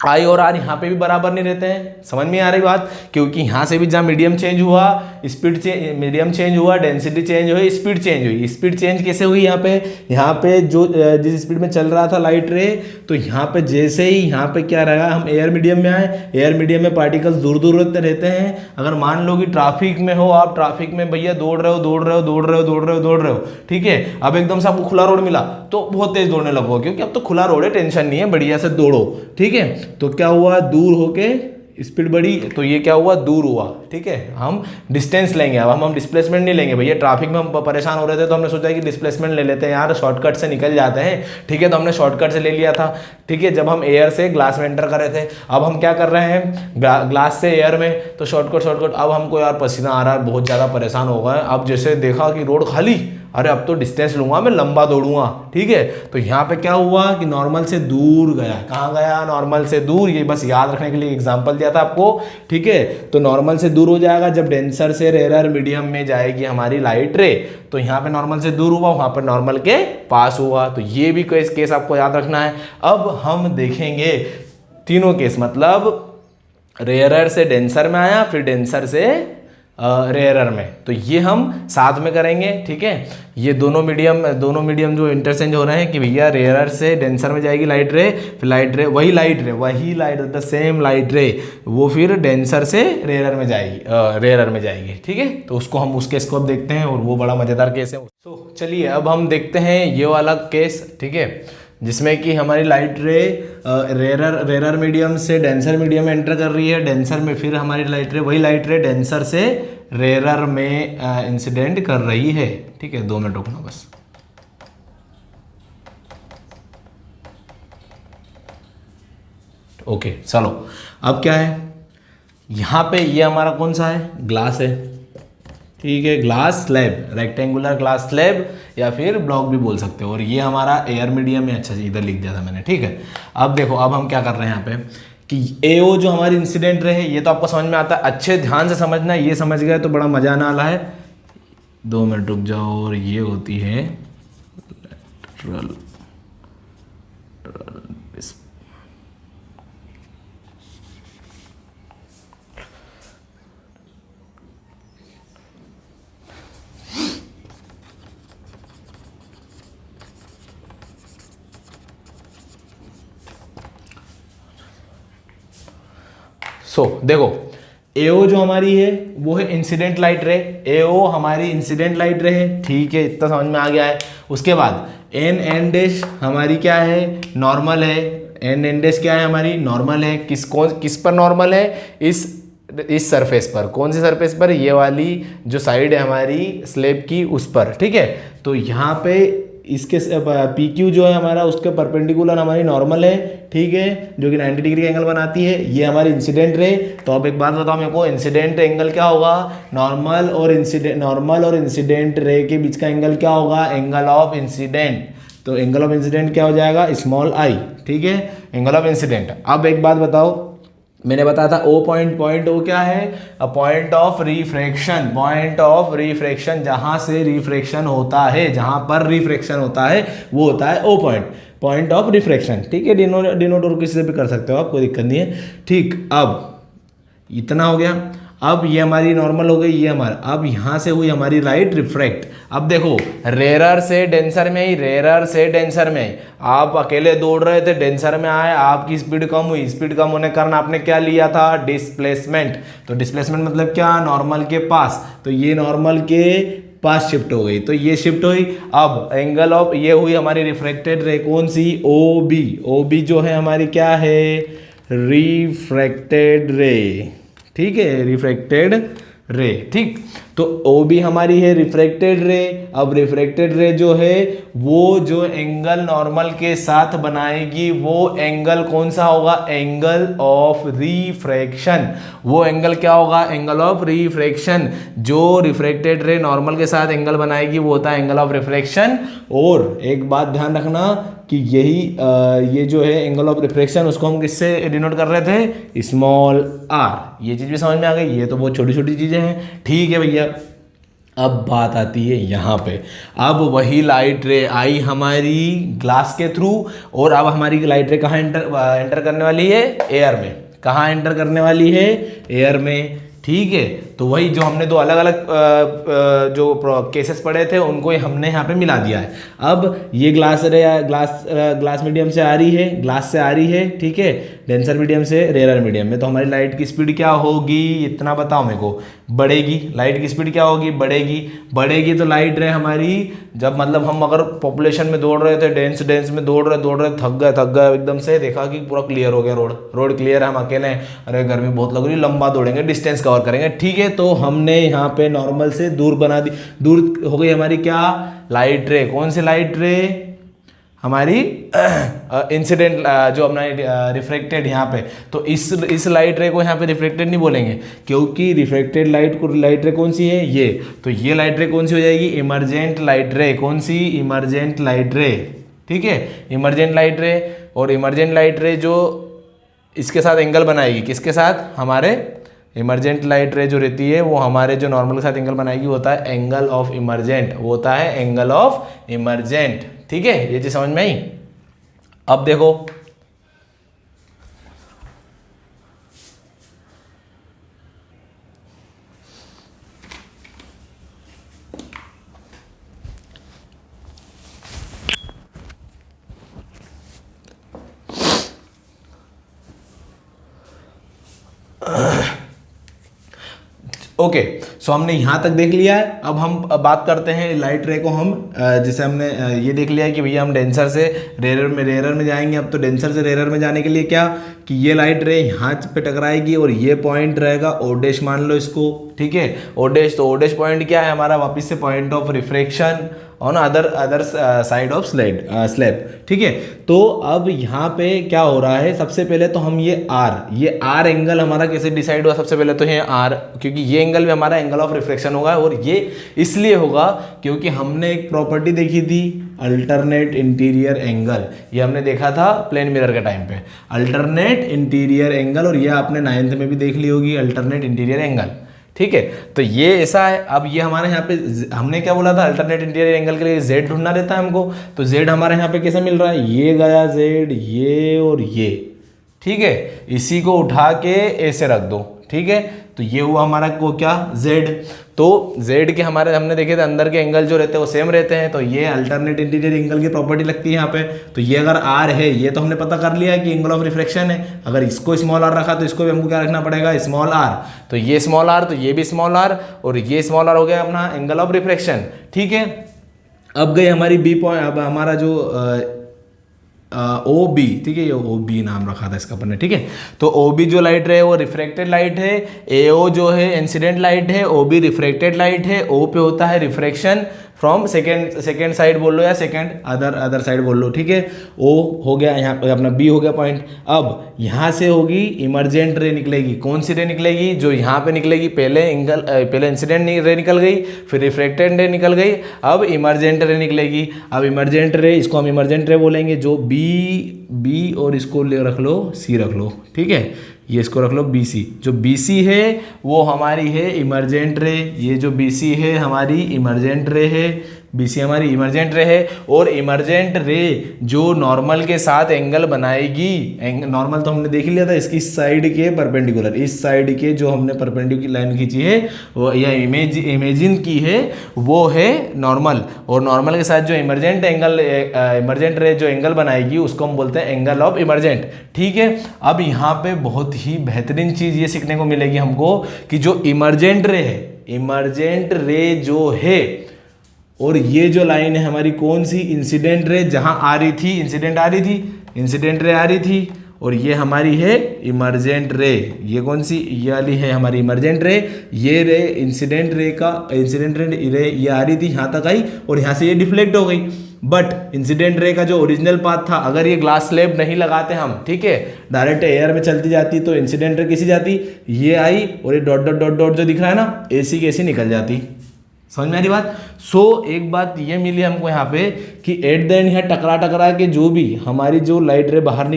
आई और आर यहाँ पे भी बराबर नहीं रहते हैं। समझ में आ रही बात? क्योंकि यहाँ से भी जहाँ मीडियम चेंज हुआ, मीडियम चेंज हुआ, डेंसिटी चेंज हुई, स्पीड चेंज हुई। स्पीड चेंज कैसे हुई? यहाँ पे जो जिस स्पीड में चल रहा था लाइट रे, तो यहाँ पे जैसे ही यहाँ पे क्या रहा, हम एयर मीडियम में आए, एयर मीडियम में पार्टिकल्स दूर दूर रहते हैं। अगर मान लो कि ट्रैफिक में हो, आप ट्रैफिक में भैया दौड़ रहे हो, ठीक है, अब एकदम से आपको खुला रोड मिला तो बहुत तेज दौड़ने लगो, क्योंकि अब तो खुला रोड है, टेंशन नहीं है, बढ़िया से दौड़ो। ठीक है, तो क्या हुआ? दूर होके स्पीड बढ़ी तो ये क्या हुआ, दूर हुआ, ठीक है। हम डिस्टेंस लेंगे, अब हम डिस्प्लेसमेंट नहीं लेंगे भैया। ट्रैफिक में हम परेशान हो रहे थे तो हमने सोचा कि डिस्प्लेसमेंट ले लेते हैं यार, शॉर्टकट से निकल जाते हैं, ठीक है। तो हमने शॉर्टकट से ले लिया था, ठीक है, जब हम एयर से ग्लास में एंटर कर रहे थे। अब हम क्या कर रहे हैं, ग्लास से एयर में, तो शॉर्टकट। अब हमको यार पसीना आ रहा है, बहुत ज़्यादा परेशान हो गए। अब जैसे देखा कि रोड खाली, अरे अब तो डिस्टेंस लूंगा, मैं लंबा दौड़ूंगा, ठीक है। तो यहाँ पे क्या हुआ कि नॉर्मल से दूर गया। कहाँ गया, नॉर्मल से दूर। ये बस याद रखने के लिए एग्जांपल दिया था आपको, ठीक है। तो नॉर्मल से दूर हो जाएगा जब डेंसर से रेयर मीडियम में जाएगी हमारी लाइट रे। तो यहाँ पे नॉर्मल से दूर हुआ, वहाँ पर नॉर्मल के पास हुआ। तो ये भी केस आपको याद रखना है। अब हम देखेंगे तीनों केस, मतलब रेयरर से डेंसर में आया, फिर डेंसर से रेयरर में, तो ये हम साथ में करेंगे, ठीक है। ये दोनों मीडियम जो इंटरचेंज हो रहे हैं कि भैया रेयरर से डेंसर में जाएगी लाइट रे, फिर वही लाइट द सेम लाइट रे वो फिर डेंसर से रेयरर में जाएगी, ठीक है। तो उसको हम उसके स्कोप देखते हैं और वो बड़ा मज़ेदार केस है। तो चलिए अब हम देखते हैं ये वाला केस, ठीक है, जिसमें कि हमारी लाइट रे रेयर मीडियम से डेंसर मीडियम में एंटर कर रही है, डेंसर में फिर हमारी वही लाइट रे डेंसर से रेयर में इंसिडेंट कर रही है, ठीक है। 2 मिनट रुकना बस। ओके चलो, अब क्या है यहाँ पे, ये हमारा कौन सा है, ग्लास है, ठीक है। Glass slab, rectangular glass slab या फिर ब्लॉक भी बोल सकते हो। और ये हमारा एयर मीडियम है, अच्छा इधर लिख दिया था मैंने, ठीक है। अब देखो, अब हम क्या कर रहे हैं यहाँ पे कि एओ जो हमारी इंसिडेंट रहे, ये तो आपको समझ में आता है, अच्छे ध्यान से समझना है। ये समझ गए तो बड़ा मजा आने वाला है। 2 मिनट रुक जाओ। और ये होती है लेटरल देखो, एओ जो हमारी है वो है इंसिडेंट लाइट रे, एओ हमारी इंसिडेंट लाइट रे है, ठीक है, इतना समझ में आ गया है। उसके बाद एन डैश हमारी क्या है, नॉर्मल है। एन डैश क्या है हमारी, नॉर्मल है। किस पर नॉर्मल है, इस सरफेस पर। कौन सी सरफेस पर, ये वाली जो साइड है हमारी स्लेब की, उस पर, ठीक है। तो यहाँ पे इसके पी क्यू जो है हमारा, उसके परपेंडिकुलर हमारी नॉर्मल है, ठीक है, जो कि 90 डिग्री एंगल बनाती है। ये हमारी इंसिडेंट रे। तो अब एक बात बताओ मेरे को, इंसिडेंट एंगल क्या होगा, नॉर्मल और इंसिडेंट रे के बीच का एंगल क्या होगा, एंगल ऑफ इंसिडेंट। तो एंगल ऑफ इंसिडेंट क्या हो जाएगा, स्मॉल आई, ठीक है, एंगल ऑफ इंसिडेंट। अब एक बात बताओ, मैंने बताया था ओ पॉइंट ओ क्या है, पॉइंट ऑफ रिफ्रैक्शन, जहां से रिफ्रैक्शन होता है, जहां पर रिफ्रैक्शन होता है वो होता है ओ पॉइंट ऑफ रिफ्रैक्शन, ठीक है। डिनोट और किसी से भी कर सकते हो आप, कोई दिक्कत नहीं है, ठीक। अब इतना हो गया। अब ये हमारी नॉर्मल हो गई, ये हमारा, अब यहाँ से हुई हमारी लाइट रिफ्रैक्ट। अब देखो, रेयर से डेंसर में आप अकेले दौड़ रहे थे, डेंसर में आए, आपकी स्पीड कम हुई, स्पीड कम होने के कारण आपने क्या लिया था, डिस्प्लेसमेंट। तो डिस्प्लेसमेंट मतलब क्या, नॉर्मल के पास। तो ये नॉर्मल के पास शिफ्ट हो गई, तो ये शिफ्ट हुई। अब एंगल ऑफ, ये हुई हमारी रिफ्रैक्टेड रे, कौन सी, ओ बी जो है हमारी क्या है, रिफ्रैक्टेड रे, ठीक है, रिफ्रैक्टेड रे, ठीक। तो ओ बी हमारी है रिफ्रैक्टेड रे। अब रिफ्रैक्टेड रे जो है वो जो एंगल नॉर्मल के साथ बनाएगी वो एंगल कौन सा होगा, एंगल ऑफ रिफ्रैक्शन। वो एंगल क्या होगा, एंगल ऑफ रिफ्रैक्शन। जो रिफ्रैक्टेड रे नॉर्मल के साथ एंगल बनाएगी वो होता है एंगल ऑफ रिफ्रैक्शन। और एक बात ध्यान रखना कि ये जो है एंगल ऑफ रिफ्रैक्शन, उसको हम किससे डिनोट कर रहे थे, स्मॉल आर। ये चीज़ भी समझ में आ गई, ये तो बहुत छोटी छोटी चीज़ें हैं, ठीक है भैया। अब बात आती है यहाँ पे, अब वही लाइट रे आई हमारी ग्लास के थ्रू, और अब हमारी लाइट रे कहाँ एंटर करने वाली है, एयर में। कहाँ एंटर करने वाली है, एयर में, ठीक है। तो वही जो हमने दो अलग अलग जो केसेस पढ़े थे उनको हमने यहाँ पे मिला दिया है। अब ये ग्लास मीडियम से आ रही है, ग्लास से आ रही है, ठीक है, डेंसर मीडियम से रेयर मीडियम में, तो हमारी लाइट की स्पीड क्या होगी, इतना बताओ मेरे को, बढ़ेगी। लाइट की स्पीड क्या होगी, बढ़ेगी तो लाइट रे हमारी, जब मतलब हम अगर पॉपुलेशन में दौड़ रहे थे, डेंस में दौड़ रहे, थक गए एकदम से, देखा कि पूरा क्लियर हो गया, रोड क्लियर है, हम अकेले हैं, अरे गर्मी बहुत लग रही, लंबा दौड़ेंगे, डिस्टेंस कवर करेंगे, ठीक है। तो हमने यहाँ पे नॉर्मल से दूर बना दी, दूर हो गई हमारी क्या, लाइट रे। कौन सी लाइट रे, हमारी इंसिडेंट जो अपना रिफ्लेक्टेड यहाँ पे, तो इस लाइट रे को यहाँ पे रिफ्लेक्टेड नहीं बोलेंगे, क्योंकि रिफ्लेक्टेड लाइट रे कौन सी है, ये, तो ये लाइट रे कौन सी हो जाएगी, इमरजेंट लाइट रे। कौन सी, इमरजेंट लाइट रे, ठीक है, इमरजेंट लाइट रे। और इमरजेंट लाइट रे जो इसके साथ एंगल बनाएगी, किसके साथ, हमारे इमरजेंट लाइट रे जो रहती है वो हमारे जो नॉर्मल के साथ एंगल बनाएगी, होता है एंगल ऑफ इमरजेंट, होता है एंगल ऑफ इमरजेंट, ठीक है। ये चीज समझ में आई। अब देखो, ओके, सो हमने यहाँ तक देख लिया है। अब हम बात करते हैं लाइट रे को, हम जैसे हमने ये देख लिया है कि भैया हम डेंसर से रेयर में जाएंगे। अब तो डेंसर से रेयर में जाने के लिए क्या, कि ये लाइट रे यहाँ पे टकराएगी और ये पॉइंट रहेगा ओडेश, मान लो इसको, ठीक है, ओडेश। तो ओडेश पॉइंट क्या है हमारा, वापस से point of refraction on other side of slab, ठीक है। तो अब यहाँ पे क्या हो रहा है, सबसे पहले तो हम ये आर एंगल हमारा कैसे डिसाइड हुआ, सबसे पहले तो ये आर, क्योंकि ये एंगल भी हमारा एंगल ऑफ रिफ्लेक्शन होगा, और ये इसलिए होगा क्योंकि हमने एक प्रॉपर्टी देखी थी, अल्टरनेट इंटीरियर एंगल। ये हमने देखा था प्लेन मिरर के टाइम पे, अल्टरनेट इंटीरियर एंगल, और ये आपने 9th में भी देख ली होगी, अल्टरनेट इंटीरियर एंगल, ठीक है। तो ये ऐसा है। अब ये हमारे यहाँ पे हमने क्या बोला था, अल्टरनेट इंटीरियर एंगल के लिए जेड ढूंढना रहता है हमको, तो जेड हमारे यहाँ पे कैसे मिल रहा है, ये गया जेड, ये और ये, ठीक है। इसी को उठा के ऐसे रख दो, ठीक है। तो ये हुआ हमारा को क्या, जेड। तो जेड के हमारे हमने देखे थे अंदर के एंगल जो रहते हैं वो सेम रहते हैं, तो ये अल्टरनेट इंटीरियर एंगल की प्रॉपर्टी लगती है यहाँ पे। तो ये अगर आर है, ये तो हमने पता कर लिया कि एंगल ऑफ रिफ्लेक्शन है, अगर इसको स्मॉल आर रखा तो इसको भी हमको क्या रखना पड़ेगा, स्मॉल आर। तो ये स्मॉल आर, तो ये भी स्मॉल आर, और ये स्मॉल आर हो गया अपना एंगल ऑफ रिफ्लेक्शन, ठीक है। अब गई हमारी बी पॉइंट, अब हमारा जो ओ बी, ठीक है, ये ओ बी नाम रखा था इसका अपन ने, ठीक है। तो ओ बी जो लाइट है वो रिफ्रैक्टेड लाइट है, ए ओ जो है इंसिडेंट लाइट है, ओ बी रिफ्रैक्टेड लाइट है, ओ पे होता है रिफ्रैक्शन फ्रॉम सेकेंड साइड बोल लो या सेकेंड अदर साइड बोल लो, ठीक है। ओ हो गया यहाँ पे अपना, बी हो गया पॉइंट। अब यहाँ से होगी इमरजेंट रे निकलेगी, कौन सी रे निकलेगी, जो यहाँ पे निकलेगी, पहले इंसिडेंट रे निकल गई, फिर रिफ्रैक्टेड रे निकल गई, अब इमरजेंट रे निकलेगी। अब इमरजेंट रे, इसको हम इमरजेंट रे बोलेंगे, जो बी और इसको रख लो सी रख लो, ठीक है, ये इसको रख लो BC। जो BC है वो हमारी है इमरजेंट रे, ये जो BC है हमारी इमरजेंट रे है, BC हमारी इमरजेंट रे है। और इमरजेंट रे जो नॉर्मल के साथ एंगल बनाएगी, नॉर्मल तो हमने देख लिया था, इसकी साइड के परपेंडिकुलर, इस साइड के जो हमने परपेंडिकुलर लाइन खींची है वो या इमेजिन की है वो है नॉर्मल, और नॉर्मल के साथ जो इमरजेंट रे जो एंगल बनाएगी उसको हम बोलते हैं एंगल ऑफ इमरजेंट, ठीक है। अब यहाँ पे बहुत ही बेहतरीन चीज़ ये सीखने को मिलेगी हमको कि जो इमरजेंट रे है, इमरजेंट रे जो है, और ये जो लाइन है हमारी कौन सी, इंसिडेंट रे, जहां आ रही थी इंसिडेंट रे आ रही थी, और ये हमारी है इमरजेंट रे। ये कौन सी, ये वाली है हमारी इमरजेंट रे। ये रे इंसिडेंट रे ये आ रही थी, यहाँ तक आई, और यहाँ से ये डिफ्लेक्ट हो गई। बट इंसिडेंट रे का जो ओरिजिनल पाथ था, अगर ये ग्लास स्लैब नहीं लगाते हम, ठीक है, डायरेक्ट एयर में चलती जाती, तो इंसिडेंट रे कैसी जाती, ये आई, और ये डॉट डॉट डॉट डॉट जो दिख रहा है ना, ऐसी कैसी निकल जाती। समझ में आ रही बात। सो एक बात ये मिली हमको यहाँ पे कि एट द एंड यहाँ टकरा के जो भी हमारी जो लाइट रे बाहर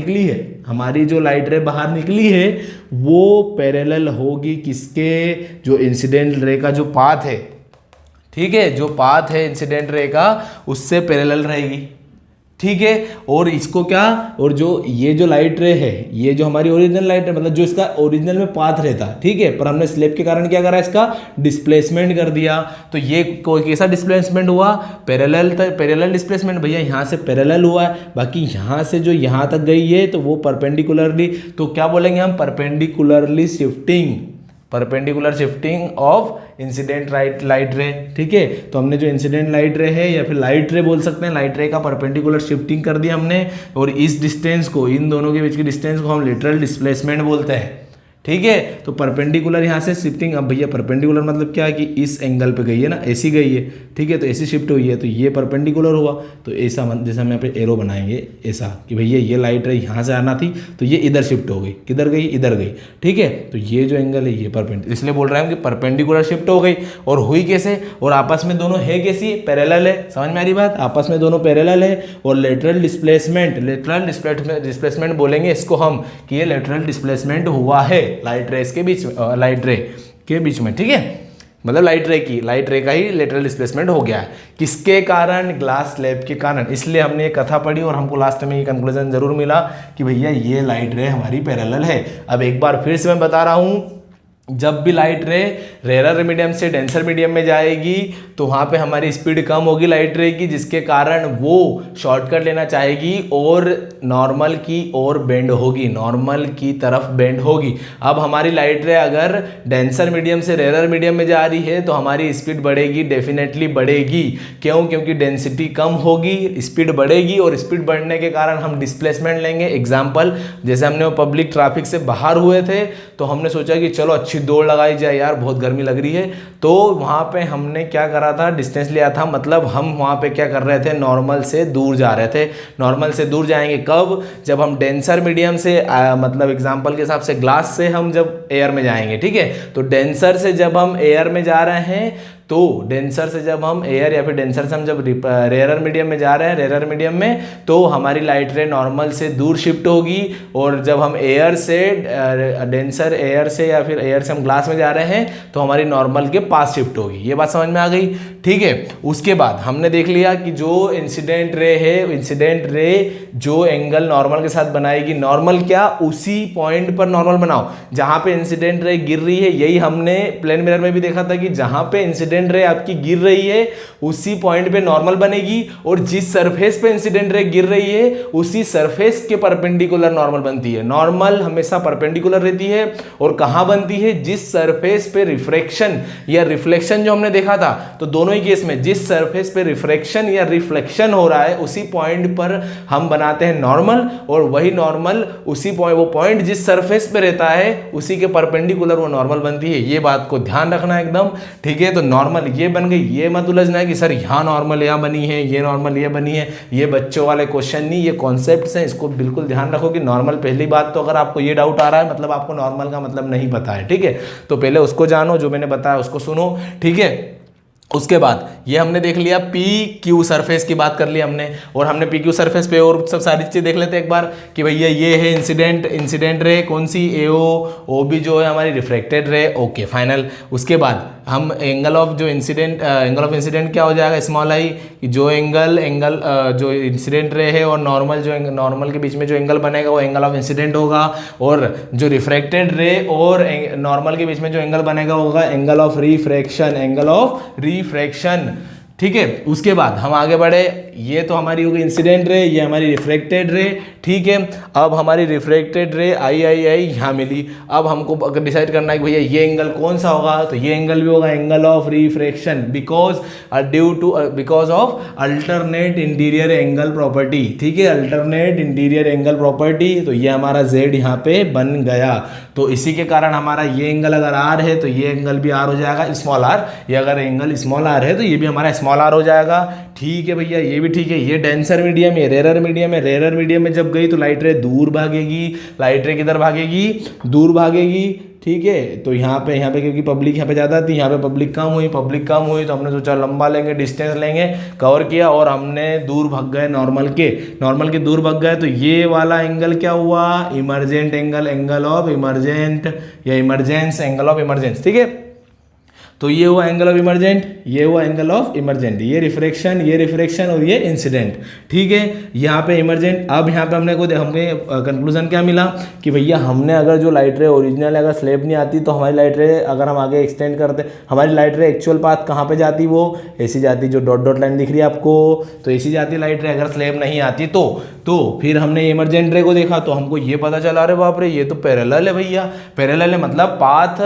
निकली है, वो पैरेलल होगी किसके, जो इंसिडेंट रे का जो पाथ है, ठीक है, जो पाथ है इंसिडेंट रे का उससे पैरेलल रहेगी, ठीक है। और इसको क्या, और जो ये जो लाइट रे है, ये जो हमारी ओरिजिनल लाइट रे, मतलब जो इसका ओरिजिनल में पाथ रहता, ठीक है, पर हमने स्लेब के कारण क्या करा, इसका डिस्प्लेसमेंट कर दिया। तो ये कोई कैसा डिस्प्लेसमेंट हुआ, पैरेलल डिस्प्लेसमेंट। भैया यहाँ से पैरेलल हुआ है, बाकी यहाँ से जो यहाँ तक गई है तो वो परपेंडिकुलरली, तो क्या बोलेंगे हम, perpendicularly shifting of incident light रे, ठीक है। तो हमने जो इंसिडेंट लाइट रे है या फिर लाइट रे बोल सकते हैं, लाइट रे का परपेंडिकुलर शिफ्टिंग कर दिया हमने, और इस डिस्टेंस को, इन दोनों के बीच की डिस्टेंस को हम लेटरल डिस्प्लेसमेंट बोलते हैं, ठीक है। तो परपेंडिकुलर यहाँ से शिफ्टिंग, अब भैया परपेंडिकुलर मतलब क्या है कि इस एंगल पे गई है ना, ऐसी गई है, ठीक है, तो ऐसी शिफ्ट हुई है, तो ये परपेंडिकुलर हुआ। तो ऐसा जैसे हम यहाँ पे एरो बनाएंगे ऐसा कि भैया ये लाइट रे यहाँ से आना थी तो ये इधर शिफ्ट हो गई, किधर गई, इधर गई, ठीक है। तो ये जो एंगल है ये परपेंडिकुलर, इसलिए बोल रहे हैं कि परपेंडिकुलर शिफ्ट हो गई। और हुई कैसे, और आपस में दोनों है कैसी, पैरेलल है, समझ में आ रही बात, आपस में दोनों पैरेलल है। और लेटरल डिस्प्लेसमेंट बोलेंगे इसको हम कि ये लेटरल डिस्प्लेसमेंट हुआ है लाइट रेस के बीच में, लाइट रे के बीच में, ठीक है, मतलब लाइट रे का ही लेटरल डिस्प्लेसमेंट हो गया है। किसके कारण, ग्लास स्लैब के कारण। इसलिए हमने ये कथा पढ़ी और हमको लास्ट में ये कंक्लूजन जरूर मिला कि भैया ये लाइट रे हमारी पैरेलल है। अब एक बार फिर से मैं बता रहा हूँ, जब भी लाइट रे रेरर मीडियम से डेंसर मीडियम में जाएगी तो वहाँ पे हमारी स्पीड कम होगी लाइट रे की, जिसके कारण वो शॉर्टकट लेना चाहेगी और नॉर्मल की ओर बेंड होगी, नॉर्मल की तरफ बेंड होगी। अब हमारी लाइट रे अगर डेंसर मीडियम से रेरर मीडियम में जा रही है तो हमारी स्पीड बढ़ेगी, डेफिनेटली बढ़ेगी। क्यों, क्योंकि डेंसिटी कम होगी, स्पीड बढ़ेगी, और स्पीड बढ़ने के कारण हम डिस्प्लेसमेंट लेंगे। एग्जाम्पल, जैसे हमने वो पब्लिक ट्रैफिक से बाहर हुए थे तो हमने सोचा कि चलो अच्छी दौड़ लगाई जाए यार, बहुत गर्मी लग रही है, तो वहाँ पे हमने क्या करा था, डिस्टेंस लिया था, मतलब हम वहाँ पे क्या कर रहे थे, नॉर्मल से दूर जा रहे थे। नॉर्मल से दूर जाएंगे कब, जब हम डेंसर मीडियम से मतलब एग्जांपल के हिसाब से ग्लास से हम जब एयर में जाएंगे, ठीक है। तो डेंसर से जब हम एयर में जा रहे हैं, तो डेंसर से जब हम एयर या फिर डेंसर से हम जब रेरर मीडियम में जा रहे हैं, रेरर मीडियम में, तो हमारी लाइट रे नॉर्मल से दूर शिफ्ट होगी। और जब हम एयर से डेंसर एयर से या फिर एयर से हम ग्लास में जा रहे हैं तो हमारी नॉर्मल के पास शिफ्ट होगी। ये बात समझ में आ गई, ठीक है। उसके बाद हमने देख लिया कि जो इंसिडेंट रे है, इंसिडेंट रे जो एंगल नॉर्मल के साथ बनाएगी, नॉर्मल क्या, उसी पॉइंट पर नॉर्मल बनाओ जहां पे इंसिडेंट रे गिर रही है। यही हमने प्लेन मिरर में भी देखा था कि जहां पे इंसिडेंट रे आपकी गिर रही है उसी पॉइंट पे नॉर्मल बनेगी, और जिस सरफेस पे इंसिडेंट रे गिर रही है उसी सरफेस के परपेंडिकुलर नॉर्मल बनती है। नॉर्मल हमेशा परपेंडिकुलर रहती है, और कहां बनती है, जिस सरफेस पे रिफ्रैक्शन या रिफ्लेक्शन जो हमने देखा था, तो दोनों ही केस में जिस सरफेस पे रिफ्रैक्शन या रिफ्लेक्शन हो रहा है उसी पॉइंट पर हम बनाते हैं नॉर्मल, और वही नॉर्मल उसी पॉइंट, वो पॉइंट जिस सरफेस पे रहता है उसी के परपेंडिकुलर वो नॉर्मल बनती है। ये बात को ध्यान रखना एकदम, ठीक है। तो नॉर्मल ये बन गई, ये मत उलझना है कि सर यहाँ नॉर्मल यहाँ बनी है, ये नॉर्मल ये बनी है, ये बच्चों वाले क्वेश्चन नहीं, ये कॉन्सेप्ट्स हैं, इसको बिल्कुल ध्यान रखो कि नॉर्मल, पहली बात तो अगर आपको ये डाउट आ रहा है मतलब आपको नॉर्मल का मतलब नहीं पता है, ठीक है। तो पहले उसको जानो, जो मैंने बताया उसको सुनो, ठीक है। उसके बाद ये हमने देख लिया पी क्यू सरफेस की बात कर ली हमने, और हमने पी क्यू सरफेस पे और सब सारी चीज़ देख लेते हैं एक बार कि भैया ये है इंसिडेंट रे, कौन सी, एओ, ओ बी जो है हमारी रिफ्लेक्टेड रे, ओके फाइनल। उसके बाद हम एंगल ऑफ इंसिडेंट क्या हो जाएगा, स्मॉल आई, जो एंगल जो इंसिडेंट रे है और नॉर्मल के बीच में जो एंगल बनेगा वो एंगल ऑफ इंसिडेंट होगा, और जो रिफ्रैक्टेड रे और नॉर्मल के बीच में जो एंगल बनेगा होगा एंगल ऑफ रिफ्रैक्शन, ठीक है। उसके बाद हम आगे बढ़े, ये तो हमारी होगी इंसिडेंट रे, ये हमारी रिफ्रैक्टेड रे, ठीक है। अब हमारी रिफ्रैक्टेड रे आई यहाँ मिली। अब हमको अगर डिसाइड करना है कि भैया ये एंगल कौन सा होगा, तो ये एंगल भी होगा angle of refraction, because of alternate interior angle property, ठीक है, अल्टरनेट इंटीरियर एंगल प्रॉपर्टी। तो ये हमारा Z यहाँ पे बन गया। तो इसी के कारण हमारा ये एंगल अगर R है तो ये एंगल भी R हो जाएगा, स्मॉल r। ये अगर एंगल स्मॉल r है तो ये भी हमारा स्मॉल r हो जाएगा, ठीक है भैया। ये भी ठीक है। ये डेंसर मीडियम, ये रेरर मीडियम है। रेरर मीडियम में जब गई तो लाइट रे दूर भागेगी, लाइट रे किधर भागेगी, दूर भागेगी, ठीक है। तो यहाँ पे क्योंकि पब्लिक यहाँ पे ज़्यादा थी, यहाँ पे पब्लिक कम हुई तो हमने सोचा लंबा लेंगे, डिस्टेंस लेंगे, कवर किया, और हमने दूर भाग गए नॉर्मल के दूर भाग गए। तो ये वाला एंगल क्या हुआ, इमरजेंट एंगल ऑफ इमरजेंस, ठीक है। तो ये हुआ एंगल ऑफ इमरजेंट, ये हुआ एंगल ऑफ इमरजेंट, ये रिफ्रैक्शन और ये इंसिडेंट। ठीक है, यहाँ पे इमरजेंट। अब यहाँ पे हमें कंक्लूजन क्या मिला कि भैया हमने अगर जो लाइट रे ओरिजिनल अगर स्लेब नहीं आती तो हमारी लाइट रे अगर हम आगे एक्सटेंड करते, हमारी लाइट रे एक्चुअल पाथ कहाँ पे जाती, वो ऐसी जाती, जो डॉट डॉट लाइन दिख रही है आपको, तो ऐसी जाती लाइट रे अगर स्लेब नहीं आती तो फिर हमने इमरजेंट रे को देखा तो हमको ये पता चला, अरे बाप रे ये तो पैरेलल है भैया। पैरेलल है मतलब पाथ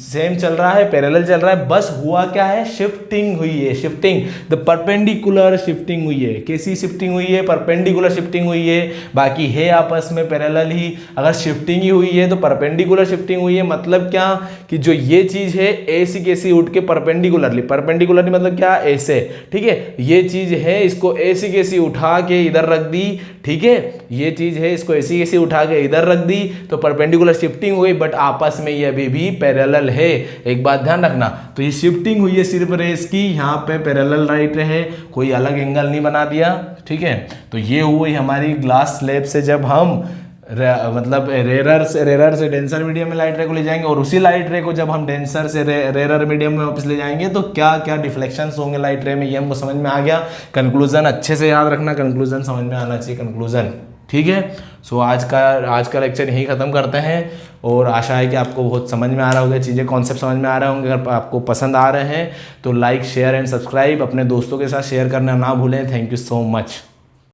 सेम चल रहा है, पैरेलल चल रहा है, बस हुआ क्या है, शिफ्टिंग हुई है, शिफ्टिंग द परपेंडिकुलर शिफ्टिंग हुई है। कैसी शिफ्टिंग हुई है, परपेंडिकुलर शिफ्टिंग हुई है। बाकी है आपस में पैरेलल ही, अगर शिफ्टिंग ही हुई है तो परपेंडिकुलर शिफ्टिंग हुई है। मतलब क्या कि जो ये चीज है ऐसी कैसी उठ के परपेंडिकुलरली मतलब क्या, ऐसे, ठीक है, ये चीज है इसको ऐसी कैसी उठा के इधर रख दी, ठीक है, ये चीज है इसको ऐसी कैसी उठा के इधर रख दी तो परपेंडिकुलर शिफ्टिंग हुई, बट आपस में ये अभी भी पैरेलल है। एक बात ध्यान रखना, तो ये शिफ्टिंग हुई है सिर्फ रेस की, यहाँ पे पैरेलल लाइट है, कोई अलग एंगल नहीं बना दिया। ठीक है, तो ये हुई हमारी ग्लास स्लैब से जब हम मतलब रेरर से डेंसर मीडियम में लाइट रे को ले जाएंगे, और उसी लाइट रे को जब हम डेंसर से रेरर मीडियम में वापस ले जाएंगे तो क्या क्या डिफ्लेक्शंस होंगे लाइट रे में, ये हमको समझ में आ गया। कंक्लूजन अच्छे से याद रखना, कंक्लूजन समझ में आना चाहिए, कंक्लूजन। ठीक है, सो आज का लेक्चर यही खत्म करते हैं, और आशा है कि आपको बहुत समझ में आ रहा होगा, चीज़ें कॉन्सेप्ट समझ में आ रहे होंगे। अगर आपको पसंद आ रहे हैं तो लाइक शेयर एंड सब्सक्राइब, अपने दोस्तों के साथ शेयर करना ना भूलें। Thank you so much.